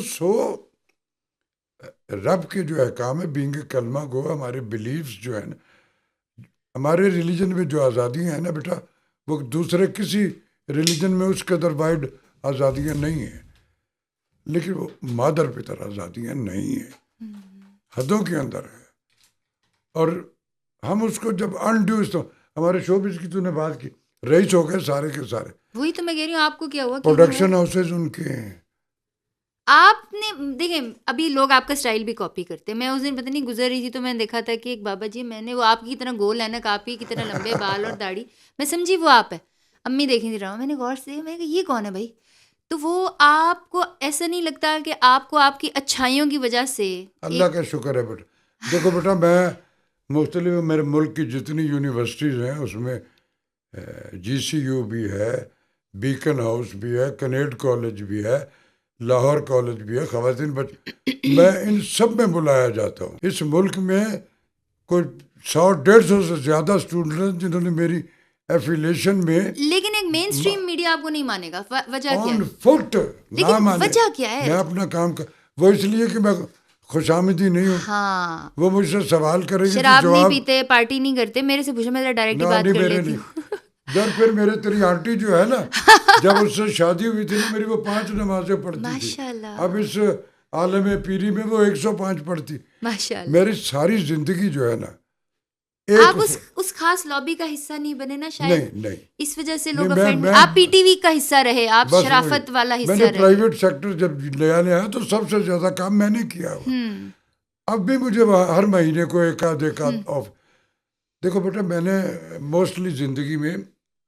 رب کے جو احکام ہے, بینگ کلمہ گو, ہمارے بلیفز جو ہیں نا, ہمارے ریلیجن میں جو آزادیاں ہیں نا بیٹا, وہ دوسرے کسی ریلیجن میں اس قدر وائڈ آزادیاں نہیں ہیں, لیکن وہ مادر پتر آزادیاں نہیں ہیں, حدوں کے اندر ہے. اور ہم اس کو جب انڈیوز, تو ہمارے شوبز کی تو نے بات کی, رئیس ہو گئے سارے کے سارے, وہی تو میں کہہ رہی ہوں, آپ کو کیا ہوا, پروڈکشن ہاؤسز ان کے ہیں. آپ نے دیکھیں ابھی لوگ آپ کا اسٹائل بھی کاپی کرتے ہیں. میں اس دن پتہ نہیں گزر رہی تھی تو میں نے دیکھا تھا کہ ایک بابا جی, میں نے وہ آپ کی طرح گول ہے نا, آپ کی طرح لمبے بال اور داڑھی, میں سمجھی وہ آپ ہے. امی دیکھ نہیں رہا ہوں, میں نے غور سے میں کہ یہ کون ہے بھائی. تو وہ آپ کو ایسا نہیں لگتا کہ آپ کو آپ کی اچھائیوں کی وجہ سے, اللہ کا شکر ہے بیٹا. دیکھو بیٹا, میں مختلف میرے ملک کی جتنی یونیورسٹیز ہیں اس میں جی سی یو بھی ہے, بیکن ہاؤس بھی ہے, کنیڈ کالج بھی ہے, لاہور کالج بھی ہے, خواتین میں ان سب میں بلایا جاتا ہوں. اس ملک میں کوئی 100-150 سے زیادہ اسٹوڈنٹ ہیں جنہوں نے میری ایفیلیشن میں, لیکن ایک مین اسٹریم میڈیا آپ کو نہیں مانے گا, وجہ کیا آن ہے, فٹ نہ مانے. وجہ کیا ہے؟ میں اپنا کام وہ اس لیے کہ میں خوش آمدی نہیں ہوں. ہاں, وہ مجھ سے سوال کرے گی, شراب نہیں پیتے, پارٹی نہیں کرتے, میرے سے پوچھو, میں ڈائریکٹ بات کر لیتی ہوں. در پھر میرے تیری آنٹی جو ہے نا, جب اس سے شادی ہوئی تھی نا میری, وہ 5 نمازیں پڑھتی تھی. ماشاءاللہ. اب اس عالم پیری میں وہ 105 پڑھتی. ماشاءاللہ. میری ساری زندگی جو ہے نا, آپ اس خاص لابی کا حصہ نہیں بنے نا شاید, نہیں, اس وجہ سے لوگ افینڈ. آپ پی ٹی وی کا حصہ رہے, آپ شرافت والا حصہ رہے. میں نے پرائیویٹ سیکٹر جب نیا آیا تو سب سے زیادہ کام میں نے کیا ہوا. اب بھی مجھے ہر مہینے کو ایک آدھ آف. دیکھو بیٹا, میں نے موسٹلی زندگی میں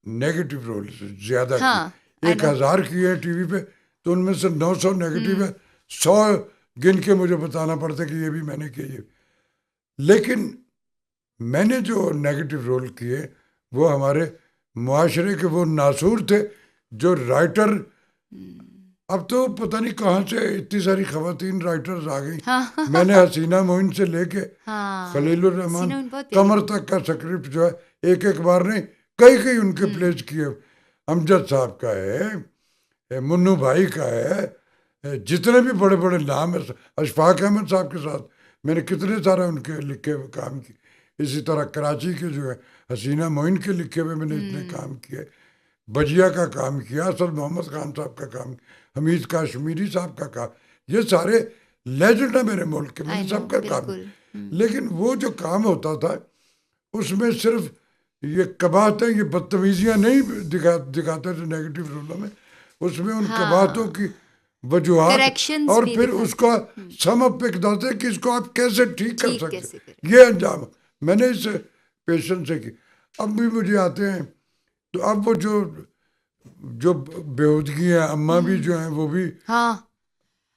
نیگیٹو رول زیادہ کی. 1000 کیے ہیں ٹی وی پہ, تو ان میں سے 900 نیگیٹو ہے. 100 گن کے مجھے بتانا پڑتا کہ یہ بھی میں نے کیا. لیکن میں نے جو نیگیٹو رول کیے وہ ہمارے معاشرے کے وہ ناسور تھے جو رائٹر. اب تو پتہ نہیں کہاں سے اتنی ساری خواتین رائٹرز آ گئی. میں نے حسینہ معین سے لے کے خلیل الرحمان قمر تک کا سکرپٹ جو ہے ایک بار نہیں کئی ان کے پلیز کیے. امجد صاحب کا ہے, منو بھائی کا ہے, جتنے بھی بڑے بڑے نام ہیں, اشفاق احمد صاحب کے ساتھ میں نے کتنے سارے ان کے لکھے ہوئے کام کیے. اسی طرح کراچی کے جو ہے حسینہ معین کے لکھے ہوئے میں نے اتنے کام کیے. بجیا کا کام کیا, اسد محمد خان صاحب کا کام, حمید کاشمیری صاحب کا کام. یہ سارے لیجنڈ ہیں میرے ملک کے, میں نے سب کا کام. لیکن وہ جو کام ہوتا تھا اس میں صرف یہ قباحتیں, یہ بدتمیزیاں نہیں دکھاتے تھے نیگیٹو رولوں میں. اس میں ان قباحتوں کی وجوہات اور پھر اس کا سم اپ اقداتے کہ اس کو آپ کیسے ٹھیک کر سکتے, یہ انجام میں نے اس پیشن سے کی. اب بھی مجھے آتے ہیں تو اب وہ جو بےہودگی ہیں, اماں بھی جو ہیں وہ بھی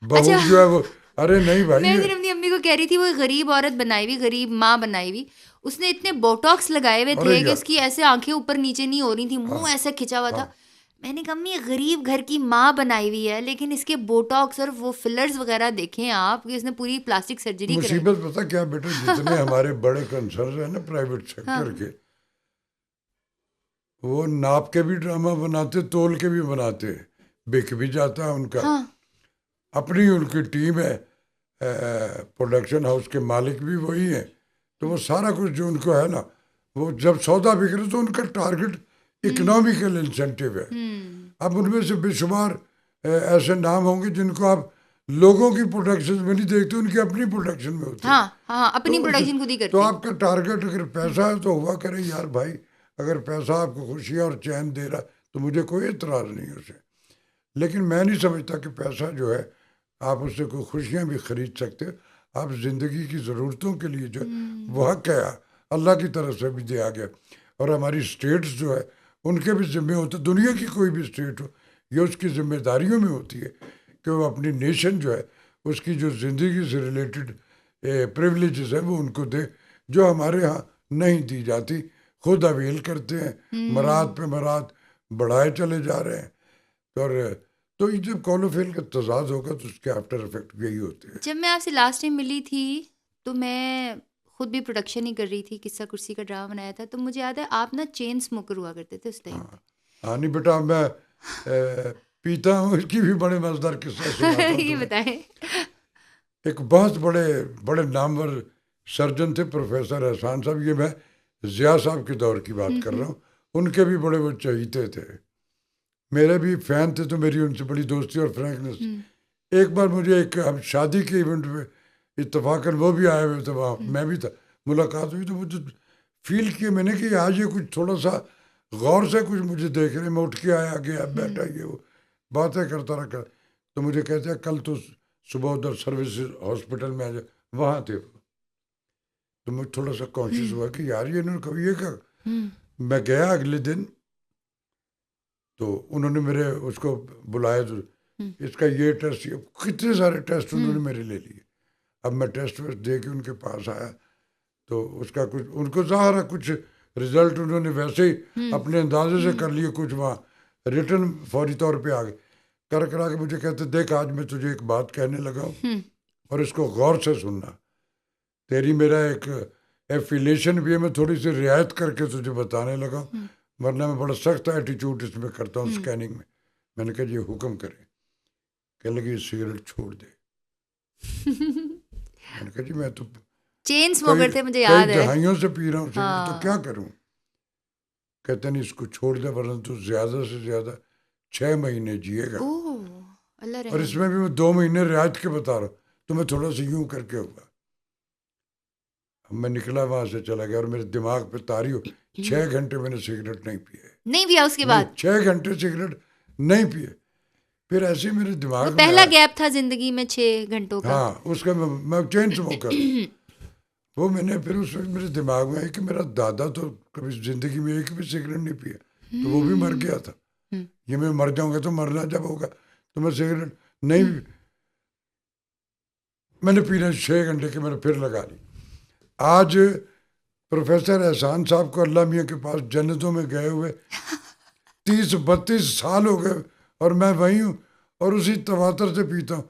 بہو جو ہے وہ, ارے نہیں بھائی. میں اپنی امی کو کہہ رہی تھی, وہ غریب عورت بنائی ہوئی, غریب ماں بنائی ہوئی, اس نے اتنے بوٹاکس لگائے ہوئے تھے کہ اس کی ایسے آنکھیں اوپر نیچے نہیں ہو رہی تھی, منہ ایسے کھچا ہوا تھا. میں نے کہا امی غریب گھر کی ماں بنائی ہوئی ہے, لیکن اس کے بوٹاکس اور وہ فلرز وغیرہ دیکھیں آپ کہ اس نے پوری پلاسٹک سرجری کرائی. مصیبت پتہ کیا بیٹا, جتنے ہمارے بڑے کنسرن ہیں نا پرائیویٹ سیکٹر کے, وہ ناپ کے بھی ڈرامہ بناتے, تول کے بھی بناتے, بک بھی جاتا ہے ان کا. اپنی ان کی ٹیم ہے, پروڈکشن ہاؤس کے مالک بھی وہی ہیں, تو وہ سارا کچھ جو ان کو ہے نا, وہ جب سودا بک رہے تو ان کا ٹارگٹ اکنامیکل انسینٹیو ہے. اب ان میں سے بے شمار ایسے نام ہوں گے جن کو آپ لوگوں کی پروڈکشن میں نہیں دیکھتے, ان کی اپنی پروڈکشن میں ہوتی ہے. اپنی پروڈکشن خود ہی کرتے. تو آپ کا ٹارگٹ اگر پیسہ ہے تو ہوا کرے یار بھائی, اگر پیسہ آپ کو خوشیاں اور چین دے رہا تو مجھے کوئی اعتراض نہیں اسے. لیکن میں نہیں سمجھتا کہ پیسہ جو ہے آپ اس سے کوئی خوشیاں بھی خرید سکتے. آپ زندگی کی ضرورتوں کے لیے جو وہ حق ہے اللہ کی طرف سے بھی دیا گیا. اور ہماری اسٹیٹس جو ہے ان کے بھی ذمے ہوتے, دنیا کی کوئی بھی اسٹیٹ ہو, یہ اس کی ذمہ داریوں میں ہوتی ہے کہ وہ اپنی نیشن جو ہے اس کی جو زندگی سے ریلیٹڈ پریولیجز ہیں وہ ان کو دے, جو ہمارے ہاں نہیں دی جاتی. خود اویل کرتے ہیں, مراد پہ مراد بڑھائے چلے جا رہے ہیں. اور تو یہ جب قول و فعل کا تضاد ہوگا تو اس کے آفٹر افیکٹ یہی ہوتے ہیں. جب میں آپ سے لاسٹ ٹائم ملی تھی تو میں خود بھی پروڈکشن ہی کر رہی تھی، قصہ کرسی کا ڈرامہ بنایا تھا، تو مجھے یاد ہے آپ نا چین اسموکر ہوا کرتے تھے اس ٹائم پہ. ہاں نہیں بیٹا، میں پیتا ہوں، اس کی بھی بڑے مزیدار قصہ سناتا ہوں. یہ بتائیں. ایک بہت بڑے نامور سرجن تھے پروفیسر احسان صاحب، یہ میں ضیاء صاحب کے دور کی بات کر رہا ہوں. ان کے بھی بڑے وہ چہیتے تھے، میرے بھی فین تھے، تو میری ان سے بڑی دوستی اور فرینکنس. ایک بار مجھے ایک شادی کے ایونٹ پہ اتفاقاً وہ بھی آئے ہوئے تھے، وہاں میں بھی تھا، ملاقات ہوئی، تو مجھے فیل کیا میں نے کہ آج یہ کچھ تھوڑا سا غور سے کچھ مجھے دیکھ رہے. میں اٹھ کے آیا گیا، بیٹھا، یہ وہ باتیں کرتا رہا. تو مجھے کہتے ہیں کل تو صبح ادھر سروسز ہاسپٹل میں آ جائے، وہاں تھے وہ. تو مجھے تھوڑا سا کانشیس ہوا کہ یار یہ انہوں نے کبھی یہ کہا. میں گیا اگلے دن، تو انہوں نے میرے اس کو بلایا، تو اس کا یہ ٹیسٹ، کتنے سارے ٹیسٹ انہوں نے میرے لے لیے. اب میں ٹیسٹ ویسٹ دے کے ان کے پاس آیا، تو اس کا کچھ ان کو ظاہر ہے کچھ رزلٹ انہوں نے ویسے ہی اپنے اندازے سے کر لیے، کچھ وہاں ریٹن فوری طور پہ آ گئے. کرا کے مجھے کہتے دیکھ آج میں تجھے ایک بات کہنے لگا ہوں اور اس کو غور سے سننا. تیری میرا ایک ایفیلیشن بھی ہے، میں تھوڑی سی رعایت کر کے تجھے بتانے لگا ہوں، ورنہ میں بڑا سخت ایٹیچیوڈ اس میں کرتا ہوں اسکیننگ میں. میں نے کہا یہ حکم کرے. کہنے لگے یہ سگریٹ چھوڑ دے. میں نے کہا جی میں تو چین اسموکر تھے، مجھے یاد ہے، دہائیوں سے پی رہا ہوں سگریٹ، تو کیا کروں. کہتے نہیں اس کو چھوڑ دے ورنہ تو زیادہ سے زیادہ 6 مہینے جیے گا. اور اس میں بھی میں 2 مہینے رعایت کے بتا رہا ہوں، تو میں تھوڑا سا یوں کر کے ہوگا. میں نکلا وہاں سے چلا گیا، اور میرے دماغ پہ طاری ہو 6 گھنٹے میں نے سگریٹ نہیں پیے. نہیں پیا اس کے بعد 6 گھنٹے سگریٹ نہیں پیے. پھر ایسے میرے دماغ میں پہلا گیپ تھا زندگی میں 6 گھنٹوں کا. ہاں اس کا میں چین اسموکر. وہ میں نے پھر اس وقت میرے دماغ میں ہے کہ میرا دادا تو کبھی زندگی میں ایک بھی سگریٹ نہیں پیا، تو وہ بھی مر گیا تھا. یہ میں مر جاؤں گا تو مرنا جب ہوگا تو میں سگریٹ نہیں، میں نے پینا 6 گھنٹے کے میں نے پھر لگا لی. آج پروفیسر احسان صاحب کو اللہ میاں کے پاس جنتوں میں گئے ہوئے 30-32 سال ہو گئے، اور میں وہی ہوں اور اسی تواتر سے پیتا ہوں.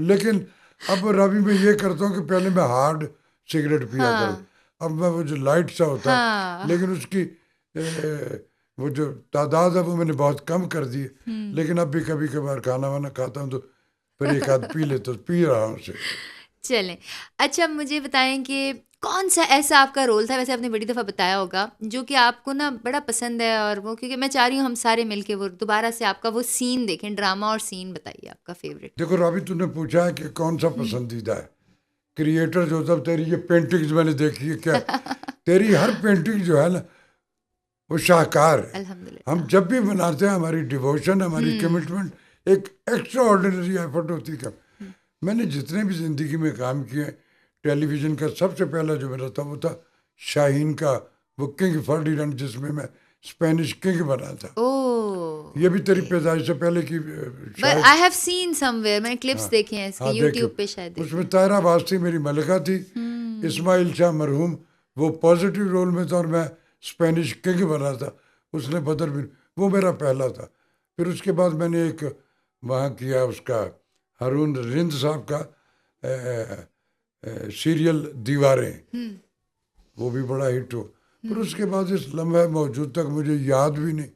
لیکن اب رابی میں یہ کرتا ہوں کہ پہلے میں ہارڈ سگریٹ پیا کروں، اب میں وہ جو لائٹ سا ہوتا ہے، لیکن اس کی وہ جو تعداد ہے وہ میں نے بہت کم کر دی. لیکن اب بھی کبھی کبھار کھانا وانا کھاتا ہوں تو پھر ایک آدھ پی لیتا، پی رہا ہوں اسے. چلیں اچھا مجھے بتائیں کہ کون سا ایسا آپ کا رول تھا، ویسے آپ نے بڑی دفعہ بتایا ہوگا، جو کہ آپ کو نا بڑا پسند ہے، اور وہ کیونکہ میں چاہ رہی ہوں ہم سارے مل کے وہ دوبارہ سے آپ کا وہ سین دیکھیں، ڈرامہ اور سین بتائیے آپ کا فیوریٹ. دیکھو رابی، تو نے پوچھا ہے کہ کون سا پسندیدہ ہے. کریٹر جو تھا، تیری یہ پینٹنگز میں نے دیکھی ہے، کیا تیری ہر پینٹنگ جو ہے نا وہ شاہکار ہے. ہم جب بھی بناتے ہیں ہماری ڈیووشن، ہماری کمٹمنٹ ایک ایکسٹرا آرڈینری ایفرٹ ہوتی ہے. میں نے جتنے بھی زندگی میں کام کیے، ٹیلی ویژن کا سب سے پہلا جو میرا تھا وہ تھا شاہین کا وہ کنگ فرڈینینڈ، جس میں اسپینش کنگ بنا تھا. یہ بھی تیری پیدائش سے پہلے کی. I have seen somewhere، میں نے کلپس دیکھے ہیں اس کے یوٹیوب پہ شاید. اس میں طاہرہ واسطی میری ملکہ تھی، اسماعیل شاہ مرحوم وہ پازیٹیو رول میں تھا، اور میں اسپینش کنگ بنا تھا. اس نے بدر بھی، وہ میرا پہلا تھا. پھر اس کے بعد میں نے ایک وہاں کیا اس کا ہارون رند صاحب کا سیریل دیواریں، وہ بھی بڑا ہٹ ہو. پھر اس کے بعد اس لمحہ موجود تک مجھے یاد بھی نہیں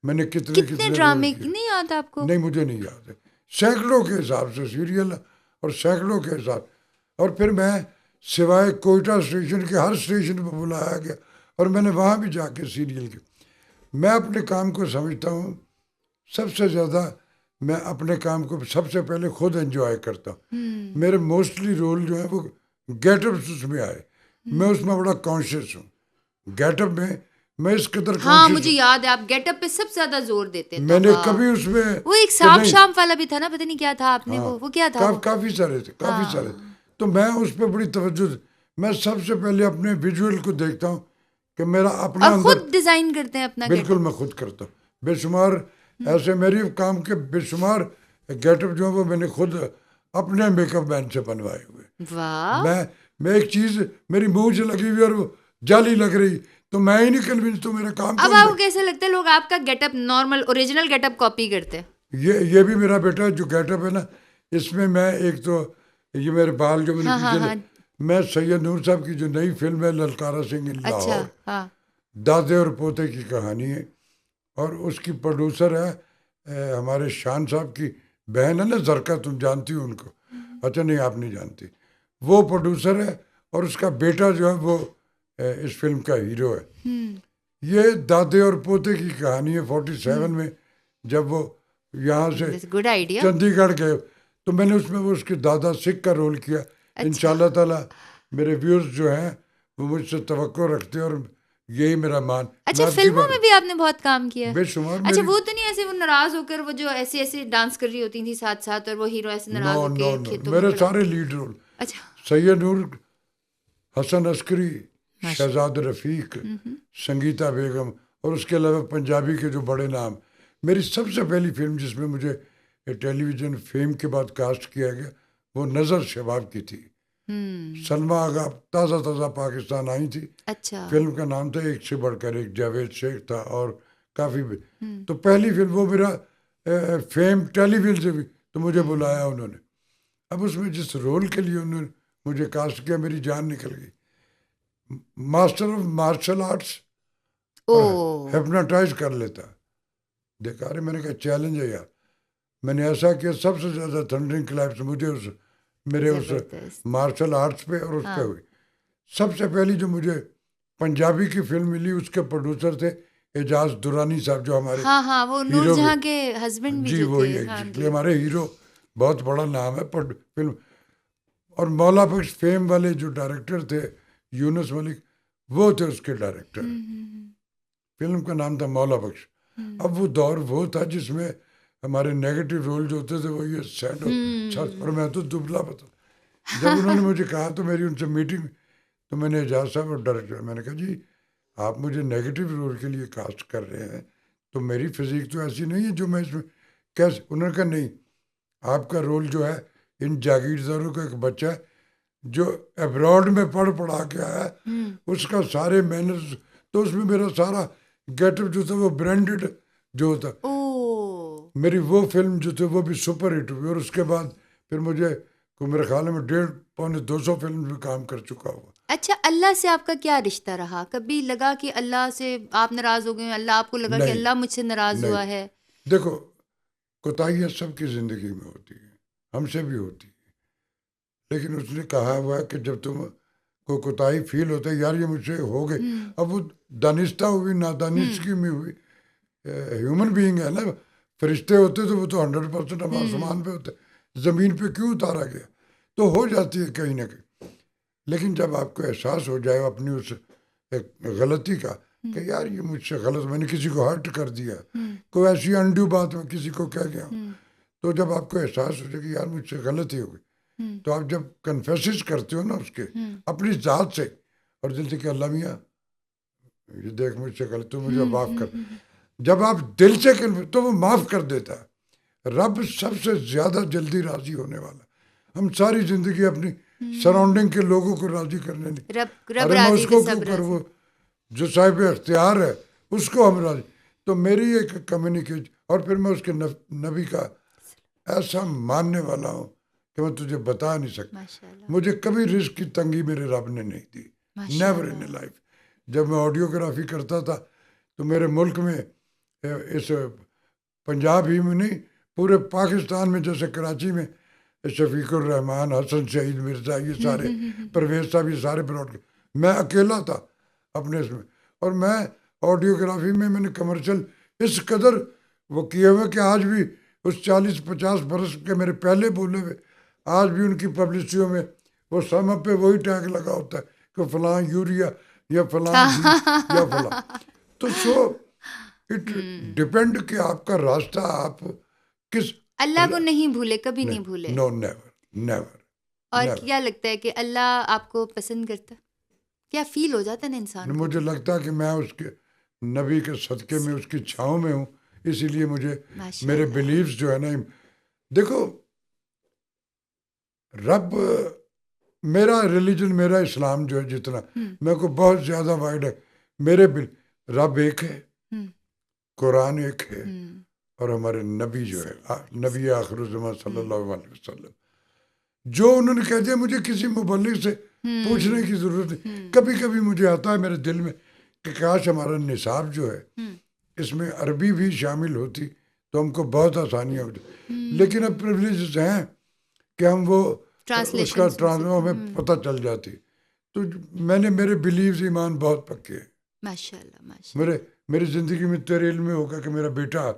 میں نے کتنے ڈرامے نہیں یاد آپ کو؟ نہیں مجھے نہیں یاد ہے. سینکڑوں کے حساب سے سیریل اور سینکڑوں کے حساب. اور پھر میں سوائے کوئٹہ اسٹیشن کے ہر اسٹیشن پہ بلایا گیا، اور میں نے وہاں بھی جا کے سیریل کی. میں اپنے کام کو سمجھتا ہوں سب سے زیادہ، میں اپنے کام کو سب سے پہلے خود انجوائے کرتا ہوں. میرے موسٹلی رول جو ہیں وہ گیٹ اپ اس میں آئے، میں اس میں بڑا کانشیس ہوں. گیٹ اپ میں اس قدر ہاں مجھے یاد ہے آپ گیٹ اپ پہ سب سے زیادہ زور دیتے تھے. میں نے کبھی اس میں وہ ایک صاحب شام والا بھی تھا نا، پتہ نہیں کیا تھا آپ نے، وہ کیا تھا؟ کافی سارے تھے، کافی سارے. تو میں اس پہ بڑی توجہ، میں سب سے پہلے اپنے ویژول کو دیکھتا ہوں کہ میرا اپنا اور خود ڈیزائن کرتے ہیں اپنا. بالکل میں خود کرتا ہوں. بے شمار ایسے میری کام کے بے شمار گیٹ اپ جو ہیں وہ میں نے خود اپنے میک اپ مین سے بنوائے ہوئے. میں ایک چیز میری منہ سے لگی ہوئی اور وہ جعلی لگ رہی تو میں ہی نہیں کنوینس، تو میرا کام. اب آپ کو کیسے لگتا ہے لوگ آپ کا get up normal original get up copy کرتے ہیں؟ یہ بھی میرا بیٹا جو گیٹ اپ ہے نا، اس میں میں ایک تو یہ میرے بال جو میں نے میں سید نور صاحب کی جو نئی فلم ہے للکارا سنگھ ان لاہور، اچھا ہاں دادے اور پوتے کی کہانی ہے، اور اس کی پروڈیوسر ہے ہمارے شان صاحب کی بہن ہے نا زرکا، تم جانتی ہو ان کو؟ اچھا نہیں آپ نہیں جانتی، وہ پروڈیوسر ہے، اور اس کا بیٹا جو ہے وہ اس فلم کا ہیرو ہے۔ یہ دادے اور پوتے کی کہانی ہے 47 میں، جب وہ یہاں سے گڈ آئیڈیا۔ چندی گڑھ گئے تو میں نے اس میں وہ اس کے دادا سکھ کا رول کیا۔ انشاءاللہ تعالی میرے ویورز جو ہیں وہ مجھ سے توقع رکھتے ہیں، اور یہی میرا مان۔ اچھا فلموں میں بھی آپ نے بہت کام کیا؟ بے شمار۔ اچھا وہ تو نہیں ایسے وہ ناراض ہو کر وہ جو ایسے ایسے ڈانس کر رہی ہوتی تھی ساتھ ساتھ، اور وہ ہیرو ایسے ناراض ہو کے کھیتوں میں؟ میرے سارے لیڈ رول، اچھا سید نور، حسن عسکری، شہزاد رفیق، سنگیتا بیگم، اور اس کے علاوہ پنجابی کے جو بڑے نام۔ میری سب سے پہلی فلم جس میں مجھے ٹیلی ویژن فیم کے بعد کاسٹ کیا گیا وہ نظر شباب کی تھی۔ سلمیٰ آغا تازہ تازہ پاکستان آئی تھی۔ اچھا فلم کا نام تھا ایک سے بڑھ کر ایک، جاوید شیخ تھا اور کافی بھی۔ تو پہلی فلم وہ میرا فیم ٹیلی ویژن سے بھی تو مجھے بلایا انہوں نے۔ اب اس میں جس رول کے لیے انہوں نے مجھے کاسٹ کیا میری جان نکل گئی۔ Master of martial arts hypnotize کر لیتا۔ دیکھا رہے، میں نے کہا چیلنج ہے یار۔ میں نے ایسا کیا، سب سے زیادہ تھنڈرنگ کلیپس مجھے میرے اس مارشل آرٹس پہ اور اس پہ ہوئی۔ سب سے پہلی جو مجھے پنجابی کی فلم ملی اس کے پروڈیوسر تھے اعجاز درانی صاحب، جو ہمارے وہ نور جہاں کے ہسبینڈ بھی جی وہی ایگزیکٹلی ہمارے ہیرو، بہت بڑا نام ہے فلم۔ اور مولا بخش فیم والے جو ڈائریکٹر تھے یونس ملک، وہ تھے اس کے ڈائریکٹر۔ فلم کا نام تھا مولا بخش۔ اب وہ دور وہ تھا جس میں ہمارے نیگیٹو رول جو ہوتے تھے وہ یہ سیڈ اور میں تو دبلا پتلا۔ جب انہوں نے مجھے کہا تو میری ان سے میٹنگ، تو میں نے اعجاز صاحب اور ڈائریکٹر میں نے کہا جی آپ مجھے نیگیٹو رول کے لیے کاسٹ کر رہے ہیں تو میری فزیک تو ایسی نہیں ہے جو میں اس میں کیسے۔ انہوں نے کہا نہیں، آپ کا رول جو ہے ان جاگیرداروں کا ایک بچہ ہے جو ابراڈ میں پڑھا کے آیا ہے، اس کا سارے مینرز، تو اس میں میرا سارا گیٹ اپ جو تھا وہ برانڈڈ جو ہوتا۔ میری وہ فلم جو تھی وہ بھی سپر ہٹ ہوئی، اور اس کے بعد پھر مجھے میرے خیال میں 150-200 فلم میں کام کر چکا ہوا۔ اچھا اللہ سے آپ کا کیا رشتہ رہا؟ کبھی لگا کہ اللہ سے آپ ناراض ہو گئے، اللہ آپ کو لگا کہ اللہ مجھ سے ناراض ہوا ہے؟ دیکھو کوتاہیاں سب کی زندگی میں ہوتی ہیں، ہم سے بھی ہوتی ہے، لیکن اس نے کہا ہوا ہے کہ جب تم کو کوتاہی فیل ہوتا ہے یار یہ مجھ سے ہو گئی، اب وہ دانستہ ہوئی نادانستگی میں ہوئی، ہیومن بینگ ہے نا، فرشتے ہوتے تو وہ تو 100% ہم آسمان پہ ہوتے، زمین پہ کیوں اتارا گیا؟ تو ہو جاتی ہے کہیں نہ کہیں۔ لیکن جب آپ کو احساس ہو جائے اپنی اس غلطی کا کہ یار یہ مجھ سے غلط، میں نے کسی کو ہرٹ کر دیا، کوئی ایسی انڈیو بات میں کسی کو کہہ گیا ہوں، تو جب آپ کو احساس ہو جائے کہ یار مجھ سے غلطی ہو گئی، تو آپ جب کنفیسز کرتے ہو نا اس کے اپنی ذات سے اور دل سے کہ اللہ میاں یہ دیکھ مجھ سے غلط، تو مجھے معاف کر، جب آپ دل سے تو وہ معاف کر دیتا ہے۔ رب سب سے زیادہ جلدی راضی ہونے والا۔ ہم ساری زندگی اپنی سراؤنڈنگ کے لوگوں کو راضی کرنے نہیں، اس کو کیوں کر، وہ جو صاحب اختیار ہے اس کو ہم راضی۔ تو میری ایک کمیونیکیشن، اور پھر میں اس کے نبی کا ایسا ماننے والا ہوں کہ میں تجھے بتا نہیں سکتا۔ مجھے کبھی رزق کی تنگی میرے رب نے نہیں دی، نیور ان لائف۔ جب میں آڈیوگرافی کرتا تھا تو میرے ملک میں اس پنجاب ہی میں نہیں پورے پاکستان میں، جیسے کراچی میں شفیق الرحمان، حسن شہید مرزا، یہ سارے پرویز صاحب، یہ سارے براڈ، میں اکیلا تھا اپنے اس میں۔ اور میں آڈیوگرافی میں نے کمرشل اس قدر وہ کیے ہوئے کہ آج بھی اس 40-50 برس کے میرے پہلے بولے ہوئے آج بھی ان کی پبلسٹیوں میں وہ سم پہ وہی ٹیگ لگا ہوتا ہے کہ فلاں یوریا یا فلاں یا فلاں۔ تو سو اٹ ڈپینڈ کہ آپ کا راستہ آپ کس اللہ کو نہیں بھولے، کبھی نہیں بھولے۔ نو نیور نیور۔ اور کیا لگتا ہے کہ اللہ آپ کو پسند کرتا؟ کیا فیل ہو جاتا ہے نا انسان کو؟ مجھے لگتا ہے کہ میں اس کے نبی کے صدقے میں اس کی چھاؤں میں ہوں، اسی لیے مجھے میرے بلیفز جو ہے نا، دیکھو رب میرا ریلیجن، میرا اسلام جو ہے جتنا میں کو بہت زیادہ وائڈ ہے، میرے رب ایک ہے، قرآن ایک ہے، اور ہمارے نبی جو ہے نبی آخر الزمان صلی اللہ علیہ وسلم، جو انہوں نے کہہ دیا مجھے کسی مبلغ سے پوچھنے کی ضرورت نہیں. کبھی کبھی مجھے آتا ہے میرے دل میں کہ کاش ہمارا نصاب جو ہے اس میں عربی بھی شامل ہوتی تو ہم کو بہت آسانیاں ہوتی. لیکن اب پریولیجز ہیں کہ ہم وہ اس کا ہمیں پتہ چل جاتی. تو میں نے میرے بلیوز ایمان بہت پکے ہیں ماشاء اللہ. میری زندگی میں تیرے علم میں ہوگا کہ میرا بیٹا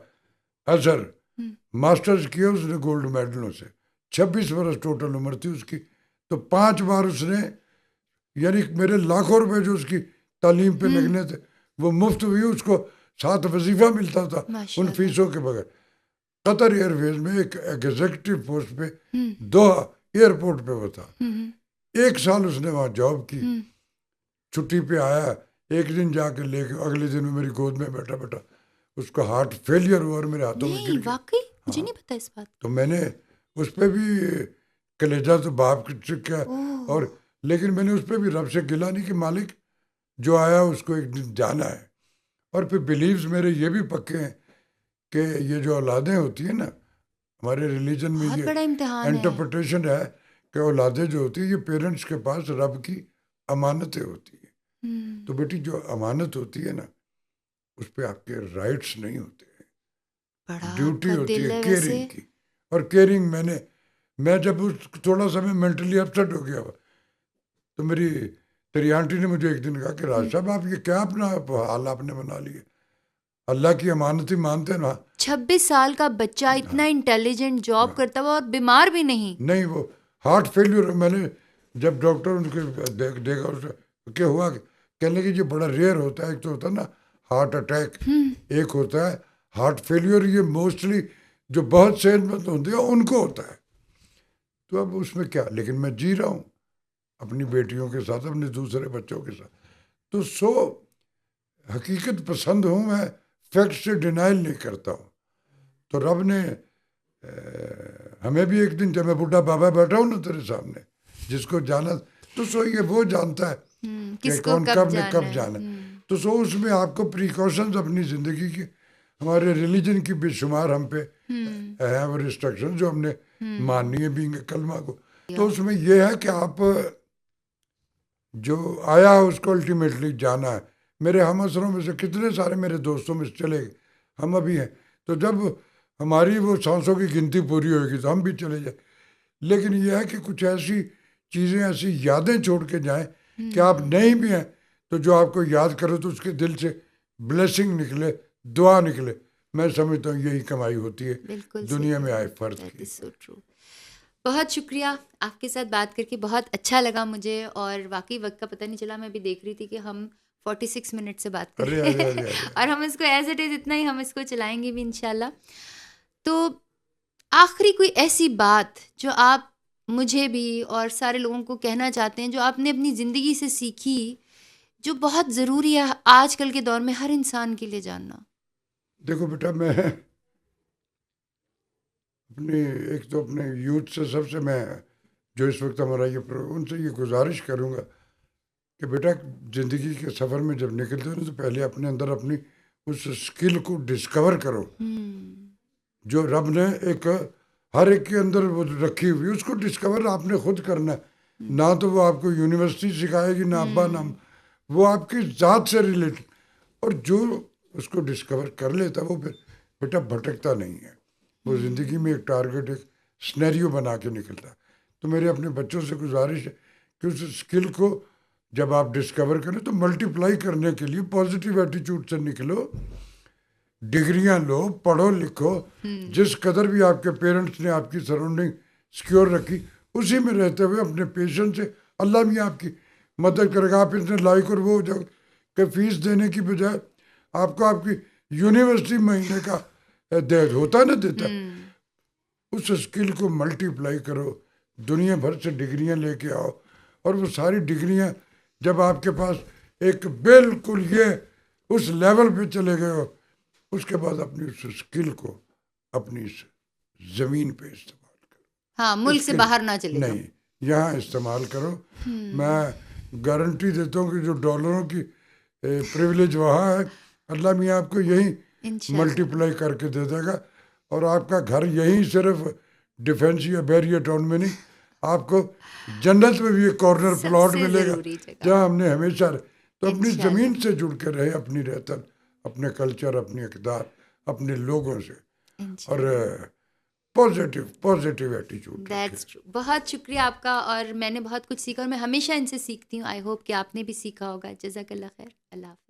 اظہر ماسٹرز کیا اس نے گولڈ میڈلوں سے. 26 برس ٹوٹل عمر تھی اس کی. تو 5 بار اس نے یعنی میرے لاکھوں روپے جو اس کی تعلیم پہ لگنے تھے وہ مفت ہوئی. اس کو ساتھ وظیفہ ملتا تھا ان فیسوں کے بغیر. قطر ایئر ویز میں ایک ایگزیکٹو پوسٹ پہ دوحہ ایئرپورٹ پہ وہ تھا. 1 سال اس نے وہاں جاب کی. چھٹی پہ آیا ایک دن جا کے لے کے اگلے دن میری گود میں بیٹھا اس کا ہارٹ فیلئر ہوا اور میرے ہاتھوں میں گر گیا. واقعی مجھے نہیں پتا اس بات. تو میں نے اس پہ بھی کلیجہ تو باپ کیا اور لیکن میں نے اس پہ بھی رب سے گلا نہیں کہ مالک جو آیا اس کو ایک دن جانا ہے. اور پھر بلیوز میرے یہ بھی پکے ہیں کہ یہ جو اولادیں ہوتی ہیں نا ہمارے ریلیجن میں یہ انٹرپریٹیشن ہے کہ اولادیں جو ہوتی ہیں یہ پیرنٹس کے پاس رب کی امانتیں ہوتی ہیں. تو بیٹی جو امانت ہوتی ہے نا اس پہ آپ کے رائٹس نہیں ہوتے ہیں. ڈیوٹی ہوتی ہے کیئرنگ کی. اور کیئرنگ میں جب تھوڑا سا میں مینٹلی اپسٹ ہو گیا تو تیری آنٹی نے مجھے ایک دن کہا کہ راج صاحب آپ یہ کیا اپنا حال آپ نے بنا لیا. اللہ کی امانت ہی مانتے نا. 26 سال کا بچہ اتنا انٹیلیجنٹ جاب کرتا ہوا اور بیمار بھی نہیں. وہ ہارٹ فیلئر. میں نے جب ڈاکٹر ان کے دیکھا اس کیا ہوا کہنے کہ یہ بڑا ریئر ہوتا ہے. ایک تو ہوتا ہے نا ہارٹ اٹیک, ایک ہوتا ہے ہارٹ فیلئر. یہ موسٹلی جو بہت صحت مند ہوتے ہیں ان کو ہوتا ہے. تو اب اس میں کیا, لیکن میں جی رہا ہوں اپنی بیٹیوں کے ساتھ اپنے دوسرے بچوں کے ساتھ. تو حقیقت پسند ہوں میں, فیکٹ سے ڈینائل نہیں کرتا ہوں. تو رب نے ہمیں بھی ایک دن جب میں بڈھا بابا بیٹھا ہوں نا تیرے سامنے جس کو جانا تو یہ وہ جانتا ہے کہ کون کب جانا. تو اس میں آپ کو پریکاشنز اپنی زندگی کی ہمارے ریلیجن کی بے شمار ہم پہ ہیں وہ ریسٹرکشن جو ہم نے ماننی ہے بینگ کلمہ کو. تو اس میں یہ ہے کہ آپ جو آیا اس کو الٹیمیٹلی جانا ہے. میرے ہم اثروں میں سے کتنے سارے میرے دوستوں میں سے چلے گئے, ہم ابھی ہیں. تو جب ہماری وہ سانسوں کی گنتی پوری ہوئے گی تو ہم بھی چلے جائیں. لیکن یہ ہے کہ کچھ ایسی چیزیں ایسی یادیں چھوڑ کے جائیں کہ آپ نہیں بھی ہیں تو جو آپ کو یاد کرو تو اس کے دل سے بلیسنگ نکلے, دعا نکلے. میں سمجھتا ہوں یہی کمائی ہوتی ہے دنیا میں آئے فرد کی. بہت شکریہ, آپ کے ساتھ بات کر کے بہت اچھا لگا مجھے, اور واقعی وقت کا پتہ نہیں چلا. میں بھی دیکھ رہی تھی کہ ہم 46 منٹ سے بات کر رہے ہیں اور ہم اس کو ایز اٹ از اتنا ہی ہم اس کو چلائیں گے بھی انشاءاللہ. تو آخری کوئی ایسی بات جو آپ مجھے بھی اور سارے لوگوں کو کہنا چاہتے ہیں جو آپ نے اپنی زندگی سے سیکھی جو بہت ضروری ہے آج کل کے دور میں ہر انسان کے لیے جاننا. دیکھو بیٹا, میں اپنے یوتھ سے سب سے میں جو اس وقت ہمارا یہ ان سے یہ گزارش کروں گا کہ بیٹا زندگی کے سفر میں جب نکلتے ہو تو پہلے اپنے اندر اپنی اس اسکل کو ڈسکور کرو جو رب نے ایک ہر ایک کے اندر وہ رکھی ہوئی. اس کو ڈسکور آپ نے خود کرنا ہے. نہ تو وہ آپ کو یونیورسٹی سکھائے گی, نہ ابا نہ وہ آپ کی ذات سے ریلیٹڈ. اور جو اس کو ڈسکور کر لیتا وہ پھر بیٹا بھٹکتا نہیں ہے. وہ زندگی میں ایک ٹارگیٹ ایک سنیریو بنا کے نکلتا ہے. تو میرے اپنے بچوں سے گزارش ہے کہ اس اسکل کو جب آپ ڈسکور کریں تو ملٹیپلائی کرنے کے لیے پازیٹیو ایٹیچیوڈ سے نکلو, ڈگریاں لو, پڑھو لکھو. جس قدر بھی آپ کے پیرنٹس نے آپ کی سراؤنڈنگ سیکیور رکھی اسی میں رہتے ہوئے اپنے پیشنس سے اللہ بھی آپ کی مدد کرے گا. آپ اتنے لائق اور وہ ہو جاؤ کہ فیس دینے کی بجائے آپ کو آپ کی یونیورسٹی مہینے کا ہوتا نہ دیتا. اس اسکل کو ملٹیپلائی کرو, دنیا بھر سے ڈگریاں لے کے آؤ, اور وہ ساری ڈگریاں جب آپ کے پاس ایک بالکل یہ اس لیول پہ چلے گئے ہو اس کے بعد اپنی اس اسکل کو اپنی اس زمین پہ استعمال کرو. ہاں, ملک سے باہر نہ چلے نہیں, یہاں استعمال کرو. میں گارنٹی دیتا ہوں کہ جو ڈالروں کی پریویلیج وہاں ہے اللہ میاں آپ کو یہی ملٹیپلائی کر کے دے دے گا. اور آپ کا گھر یہیں صرف ڈیفینس یا بیریا ٹاؤن میں نہیں, آپ کو جنت میں بھی ایک کارنر سب پلاٹ سے ملے گا ضروری جگہ جہاں ہم نے ہمیشہ تو اپنی انشاءاللہ زمین سے جڑ کے رہے، اپنی رہتن، اپنے کلچر، اپنی اقدار، اپنے لوگوں سے، اور انشاءاللہ پازیٹیو ایٹیچیوڈ رکھے. That's true. بہت شکریہ آپ کا، اور میں نے بہت کچھ سیکھا، اور میں ہمیشہ ان سے سیکھتی ہوں. آئی ہوپ کہ آپ نے بھی سیکھا ہوگا. جزاک اللہ خیر. اللہ حافظ.